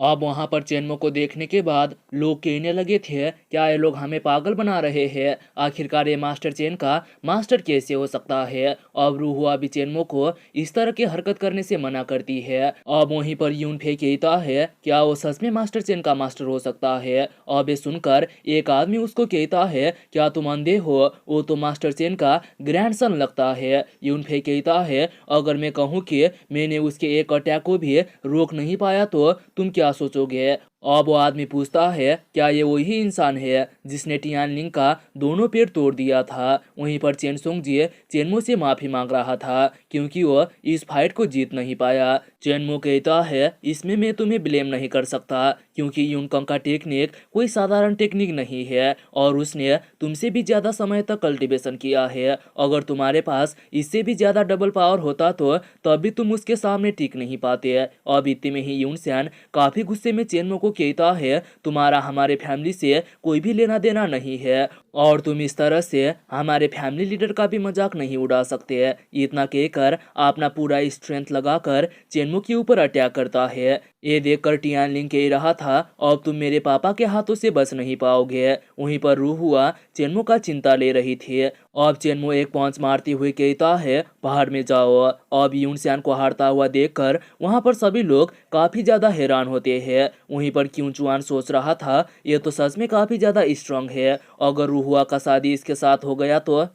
अब वहां पर चेनमो को देखने के बाद लोग कहने लगे थे, क्या ये लोग हमें पागल बना रहे हैं? आखिरकार ये मास्टर चेन का मास्टर कैसे हो सकता है? अब रूहुआ भी चेनमो को इस तरह की हरकत करने से मना करती है। अब वहीं पर यूनफे कहता है, क्या वो सच में मास्टर चेन का मास्टर हो सकता है? अब ये सुनकर एक आदमी उसको कहता है, क्या तुम अंधे हो? वो तो मास्टर चेन का ग्रैंडसन लगता है। यूनफे कहता है, अगर मैं कहूँ कि मैंने उसके एक अटैक को भी रोक नहीं पाया तो तुम क्या सोचोगे? अब वो आदमी पूछता है, क्या ये वही इंसान है जिसने टियानलिंग का दोनों पैर तोड़ दिया था? वहीं पर चेनसोंग जी चेनमो से माफी मांग रहा था क्योंकि वो इस फाइट को जीत नहीं पाया। चेनमो कहता है, इसमें मैं तुम्हें ब्लेम नहीं कर सकता क्योंकि यूनकंग का टेक्निक कोई साधारण टेक्निक नहीं है और उसने तुमसे भी ज्यादा समय तक कल्टीवेशन किया है। अगर तुम्हारे पास इससे भी ज्यादा डबल पावर होता तो तब भी तुम उसके सामने टिक नहीं पाते। अब इतने में ही यूनसैन काफी गुस्से में चेनमो को कहता है, तुम्हारा हमारे फैमिली से कोई भी लेना देना नहीं है और तुम इस तरह से हमारे फैमिली लीडर का भी मजाक नहीं उड़ा सकते। इतना कहकर अपना पूरा स्ट्रेंथ लगाकर चेनमो के ऊपर अटैक करता है। ये देखकर टियानलिंग कह रहा था, अब तुम मेरे पापा के हाथों से बच नहीं पाओगे। वहीं पर रूहुआ चेनमो का चिंता ले रही थी। अब चेनमो एक पंच मारते हुए कहता है, बाहर में जाओ। अब यूनसैन को हारता हुआ देखकर वहां पर सभी लोग काफी ज्यादा हैरान होते हैं। वहीं पर क्यूचुआन सोच रहा था, ये तो सच में काफी ज्यादा स्ट्रांग है। अगर रूहुआ का शादी इसके साथ हो गया तो?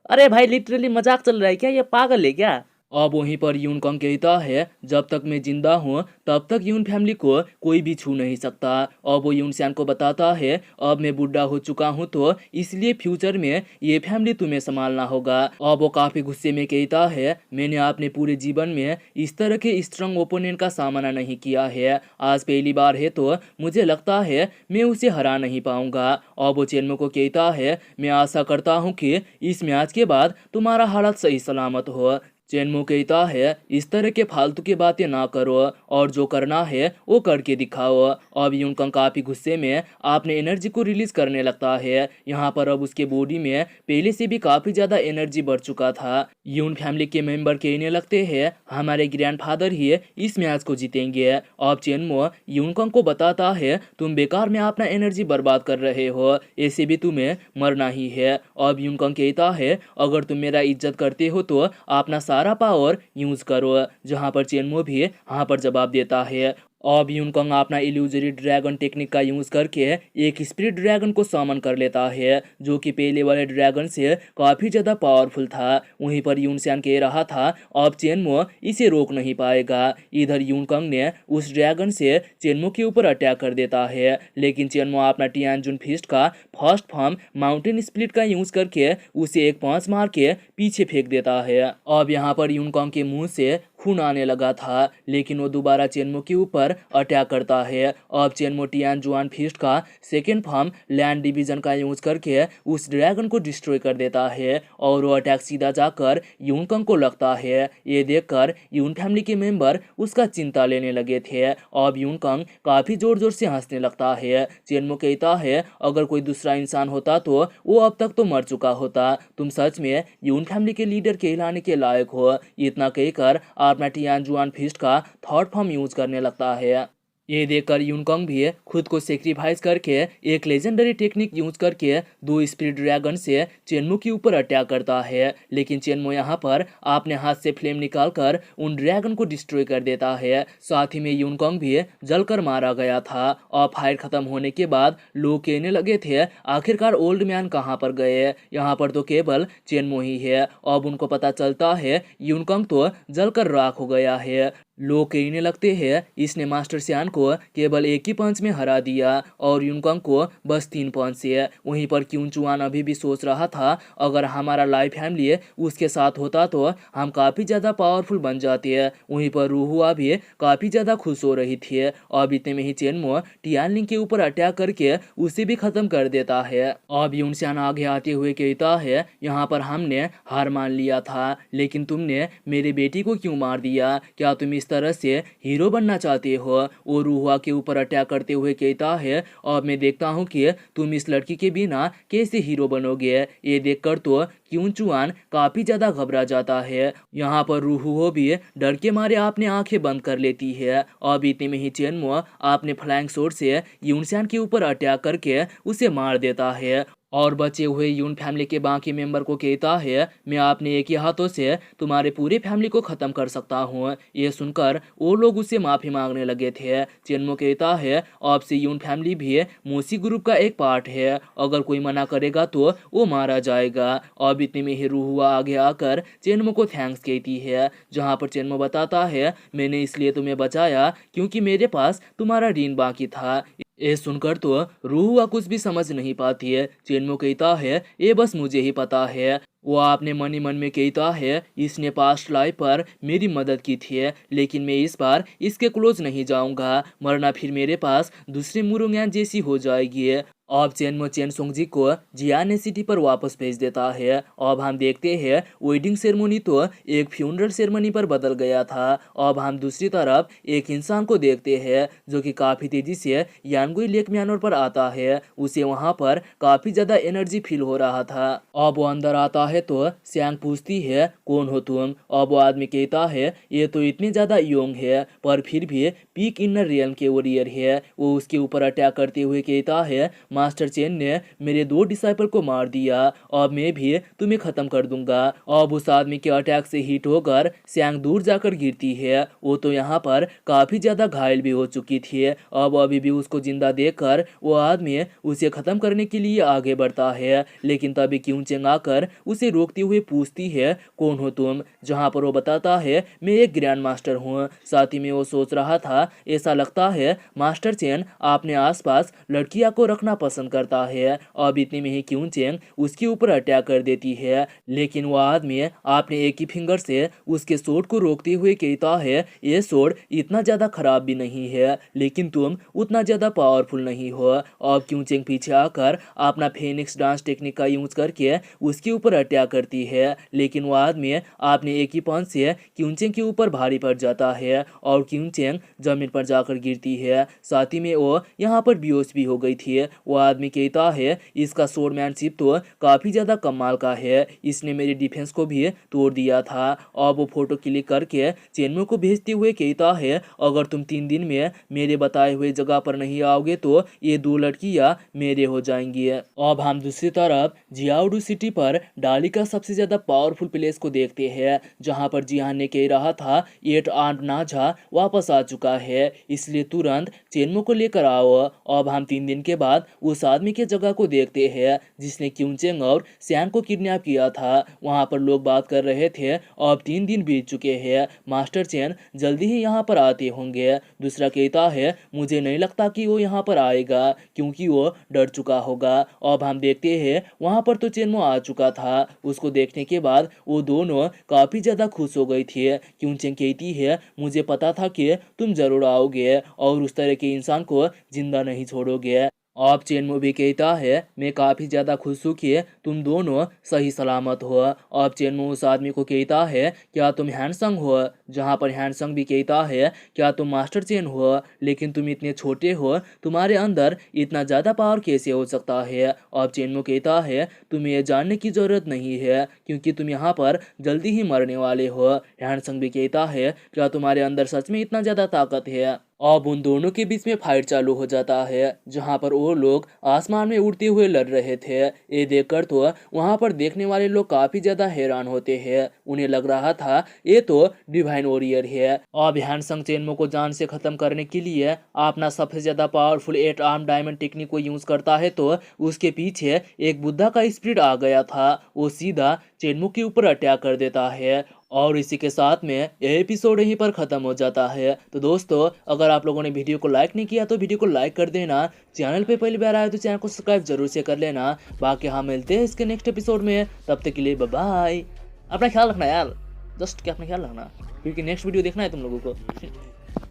अरे भाई, लिटरली मजाक चल रहा है क्या? ये पागल है क्या? अब वहीं पर यूनकंग कहता है, जब तक मैं जिंदा हूँ तब तक यून फैमिली को कोई भी छू नहीं सकता। अब वो यूनसैन को बताता है, अब मैं बुढ़ा हो चुका हूँ तो इसलिए फ्यूचर में ये फैमिली तुम्हें संभालना होगा। अब वो काफी गुस्से में कहता है, मैंने अपने पूरे जीवन में इस तरह के स्ट्रांग ओपोनेंट का सामना नहीं किया है। आज पहली बार है तो मुझे लगता है मैं उसे हरा नहीं पाऊंगा। अब वो चेनमो को कहता है, मैं आशा करता हूँ कि इस मैच के बाद तुम्हारा हालत सही सलामत हो। चेनमो कहता है, इस तरह के फालतू की बातें ना करो और जो करना है वो करके दिखाओ। अब यूनकंग काफी गुस्से में अपने एनर्जी को रिलीज करने लगता है। यहाँ पर अब उसके बॉडी में पहले से भी काफी ज्यादा एनर्जी बढ़ चुका था। यून फैमिली के मेंबर कहने लगते हैं, हमारे ग्रैंडफादर ही इस मैच को जीतेंगे। अब चेनमो यूनकंग को बताता है, तुम बेकार में अपना एनर्जी बर्बाद कर रहे हो, ऐसे भी तुम्हें मरना ही है। अब यूनकंग कहता है, अगर तुम मेरा इज्जत करते हो तो अपना सारा पावर यूज करो। जहां पर चेनमो भी हाँ पर जवाब देता है। अब यूनकंग अपना इल्यूजरी ड्रैगन टेक्निक का यूज करके एक स्पिरिट ड्रैगन को समन कर लेता है, जो कि पहले वाले ड्रैगन से काफी ज्यादा पावरफुल था। वहीं पर यूनसैन कह रहा था, अब चेनमो इसे रोक नहीं पाएगा। इधर यूनकंग ने उस ड्रैगन से चेनमो के ऊपर अटैक कर देता है, लेकिन चेनमो अपना टियानजुन फिस्ट का फर्स्ट फॉर्म माउंटेन स्प्लिट का यूज करके उसे एक पंच मार के पीछे फेंक देता है। अब यहाँ पर यूनकंग के मुंह से खून आने लगा था, लेकिन वो दोबारा चेनमो के ऊपर अटैक करता है। अब चेनमो टियानजुआन फिस्ट का सेकेंड फॉर्म लैंड डिवीजन का यूज करके उस ड्रैगन को डिस्ट्रॉय कर देता है और वो अटैक सीधा जाकर यूनकंग को लगता है। ये देखकर यून फैमिली के मेंबर उसका चिंता लेने लगे थे। अब यूनकंग काफी जोर जोर से हंसने लगता है। चेनमो कहता है, अगर कोई दूसरा इंसान होता तो वो अब तक तो मर चुका होता। तुम सच में यून फैमिली के लीडर कहलाने के लायक हो। इतना कहकर अपना टियानजुआन फिस्ट का थर्ड फॉर्म यूज करने लगता है। ये देखकर यूनकंग भी खुद को सेक्रीफाइस करके एक लेजेंडरी टेक्निक यूज करके दो स्पिरिट ड्रैगन से चेनमो के ऊपर अटैक करता है, लेकिन चेनमो यहाँ पर अपने हाथ से फ्लेम निकालकर उन ड्रैगन को डिस्ट्रॉय कर देता है। साथ ही में यूनकंग भी जलकर मारा गया था। और फाइट खत्म होने के बाद लोग कहने लगे थे, आखिरकार ओल्ड मैन कहाँ पर गए? यहाँ पर तो केवल चेनमो ही है। अब उनको पता चलता है यूनकंग तो जलकर राख हो गया है। लोग कहने लगते हैं, इसने मास्टर सियान को केवल एक ही पंच में हरा दिया और यूनकंग को बस 3 पंच से। वहीं पर क्यूचुआन अभी भी सोच रहा था, अगर हमारा लाइफ फैमिली उसके साथ होता तो हम काफी ज्यादा पावरफुल बन जाते हैं। वहीं पर रूहुआ भी काफी ज्यादा खुश हो रही थी। अब इतने में ही चेनमो टियानलिंग के ऊपर अटैक करके उसे भी खत्म कर देता है। अब यूनसैन आगे आते हुए कहता है, यहाँ पर हमने हार मान लिया था, लेकिन तुमने मेरी बेटी को क्यों मार दिया? क्या तुम इस तरह से हीरो बनना चाहते हो? वो रूहुआ के ऊपर अटैक करते हुए कहता है, अब मैं देखता हूँ कि तुम इस लड़की के बिना कैसे हीरो बनोगे। ये देखकर तो क्यूनचुआन काफी ज्यादा घबरा जाता है। यहाँ पर रूहुओ भी डर के मारे अपने आंखें बंद कर लेती है। अब इतने में ही चेनमो अपने फ्लाइंग शॉट से यूनशान के ऊपर अटैक करके उसे मार देता है और बचे हुए यून फैमिली के बाकी मेंबर को कहता है, मैं अपने एक ही हाथों से तुम्हारे पूरे फैमिली को खत्म कर सकता हूँ। ये सुनकर वो लोग उससे माफी मांगने लगे थे। चेनमो कहता है, अब से यून फैमिली भी मोसी ग्रुप का एक पार्ट है, अगर कोई मना करेगा तो वो मारा जाएगा। अब इतने में ही रूहुआ आगे आकर चेनमो को थैंक्स कहती है, जहाँ पर चेनमो बताता है, मैंने इसलिए तुम्हें बचाया क्योंकि मेरे पास तुम्हारा ऋण बाकी था। ये सुनकर तो रूहुआ कुछ भी समझ नहीं पाती है। चेनमो कहता है, ये बस मुझे ही पता है। वो आपने मन ही मन में कहता है, इसने पास्ट लाइफ पर मेरी मदद की थी, लेकिन मैं इस बार इसके क्लोज नहीं जाऊंगा, वरना फिर मेरे पास दूसरी मुरुंगयान जैसी हो जाएगी। अब चेनमो चेनसोंगजी को जियाने सिटी पर वापस भेज देता है। अब हम देखते हैं वेडिंग सेरेमनी तो एक फ्यूनरल सेरेमनी पर बदल गया था। अब हम दूसरी तरफ एक इंसान को देखते हैं जो कि काफी तेजी से यानगुई लेक म्यानोर पर आता है। उसे वहां पर काफी ज्यादा एनर्जी फील हो रहा था। अब वो अंदर आता है तो सियांग पूछती है, कौन हो तुम? अब वो आदमी कहता है, ये तो इतने ज्यादा यंग है पर फिर भी पीक इनर रियल्म के वॉरियर है। वो उसके ऊपर अटैक करते हुए कहता है, मास्टर चेन ने मेरे 2 डिसाइपल को मार दिया, अब मैं भी तुम्हें खत्म कर दूंगा। अब उस आदमी के अटैक से हिट होकर सियांग दूर जाकर गिरती है। वो तो यहाँ पर काफी ज्यादा घायल भी हो चुकी थी। अब अभी भी उसको जिंदा देखकर वो आदमी उसे खत्म करने के लिए आगे बढ़ता है, लेकिन तभी क्यूनचेंग आकर उसे रोकते हुए पूछती है, कौन हो तुम? जहाँ पर वो बताता है, मैं एक ग्रैंड मास्टर हूँ। साथ ही में वो सोच रहा था, ऐसा लगता है मास्टर चेन अपने आसपास लड़कियां को रखना पसंद करता है। अब इतने में ही क्यूनचेंग उसके ऊपर अटैक कर देती है, लेकिन वह आदमी अपने एक ही फिंगर से उसके सोड को रोकते हुए कहता है, ये सोड इतना ज्यादा खराब भी नहीं है, लेकिन तुम उतना ज्यादा पावरफुल नहीं हो। अब क्यूनचेंग पीछे आकर अपना फेनिक्स डांस टेक्निक का यूज करके उसके ऊपर अटैक करती है, लेकिन वह आदमी अपने एक ही पंच से क्यूनचेंग के ऊपर भारी पड़ जाता है और क्यूनचेंग जमीन पर जाकर गिरती है। साथ ही में वो यहाँ पर बेहोश भी हो गई थी। वो आदमी कहता है, इसका स्वॉर्डमैनशिप तो काफी ज्यादा कमाल का है, इसने मेरी डिफेंस को भी तोड़ दिया था। अब वो फोटो क्लिक करके चेनमो को भेजते हुए कहता है, अगर तुम 3 दिन में मेरे बताए हुए जगह पर नहीं आओगे तो ये 2 लड़कियां मेरे हो जाएंगी। अब हम दूसरी तरफ जियाओडू सिटी पर डाली का सबसे ज्यादा पावरफुल प्लेस को देखते हैं, जहां पर जियान ने कह रहा था, 8 आर्म्ड नाजा वापस आ चुका है, इसलिए तुरंत चेनमो को लेकर आओ। अब हम 3 दिन के बाद उस आदमी के जगह को देखते हैं जिसने क्यूनचेंग और सियांग को किडनैप किया था। वहां पर लोग बात कर रहे थे, अब 3 दिन बीत चुके हैं, मास्टर चेन जल्दी ही यहाँ पर आते होंगे। दूसरा कहता है, मुझे नहीं लगता कि वो यहाँ पर आएगा क्योंकि वो डर चुका होगा। अब हम देखते हैं वहां पर तो चेनमो आ चुका था। उसको देखने के बाद वो दोनों काफी ज्यादा खुश हो गई थी। क्यूनचेंग कहती है, मुझे पता था कि तुम जरूर आओगे और उस तरह के इंसान को जिंदा नहीं छोड़ोगे। अब चेनमो भी कहता है, मैं काफी ज्यादा खुश हूँ कि तुम दोनों सही सलामत हो। अब चेनमो उस आदमी को कहता है, क्या तुम हैंडसंग हो? जहाँ पर हैंडसंग भी कहता है, क्या तुम मास्टर चेन हो? लेकिन तुम इतने छोटे हो, तुम्हारे अंदर इतना ज्यादा पावर कैसे हो सकता है? अब चेनमो कहता है, तुम्हें यह जानने की जरूरत नहीं है क्योंकि तुम यहाँ पर जल्दी ही मरने वाले हो। हैंडसंग भी कहता है, क्या तुम्हारे अंदर सच में इतना ज्यादा ताकत है? अब उन दोनों के बीच में फाइट चालू हो जाता है, जहां पर वो लोग आसमान में उड़ते हुए लड़ रहे थे। ये देखकर तो वहां पर देखने वाले लोग काफी ज्यादा हैरान होते हैं। उन्हें लग रहा था ये तो डिवाइन वॉरियर है। अब हैंडसंग चेनमो को जान से खत्म करने के लिए अपना सबसे ज्यादा पावरफुल 8 आर्म डायमंड टेक्निक को यूज करता है तो उसके पीछे एक बुद्धा का स्पिरिट आ गया था। वो सीधा चेनमो के ऊपर अटैक कर देता है और इसी के साथ में यह एपिसोड यहीं पर ख़त्म हो जाता है। तो दोस्तों, अगर आप लोगों ने वीडियो को लाइक नहीं किया तो वीडियो को लाइक कर देना। चैनल पे पहली बार आए तो चैनल को सब्सक्राइब जरूर से कर लेना। बाकी हम मिलते हैं इसके नेक्स्ट एपिसोड में, तब तक के लिए बाय बाय। अपना ख्याल रखना यार, जस्ट क्या अपना ख्याल रखना क्योंकि नेक्स्ट वीडियो देखना है तुम लोगों को।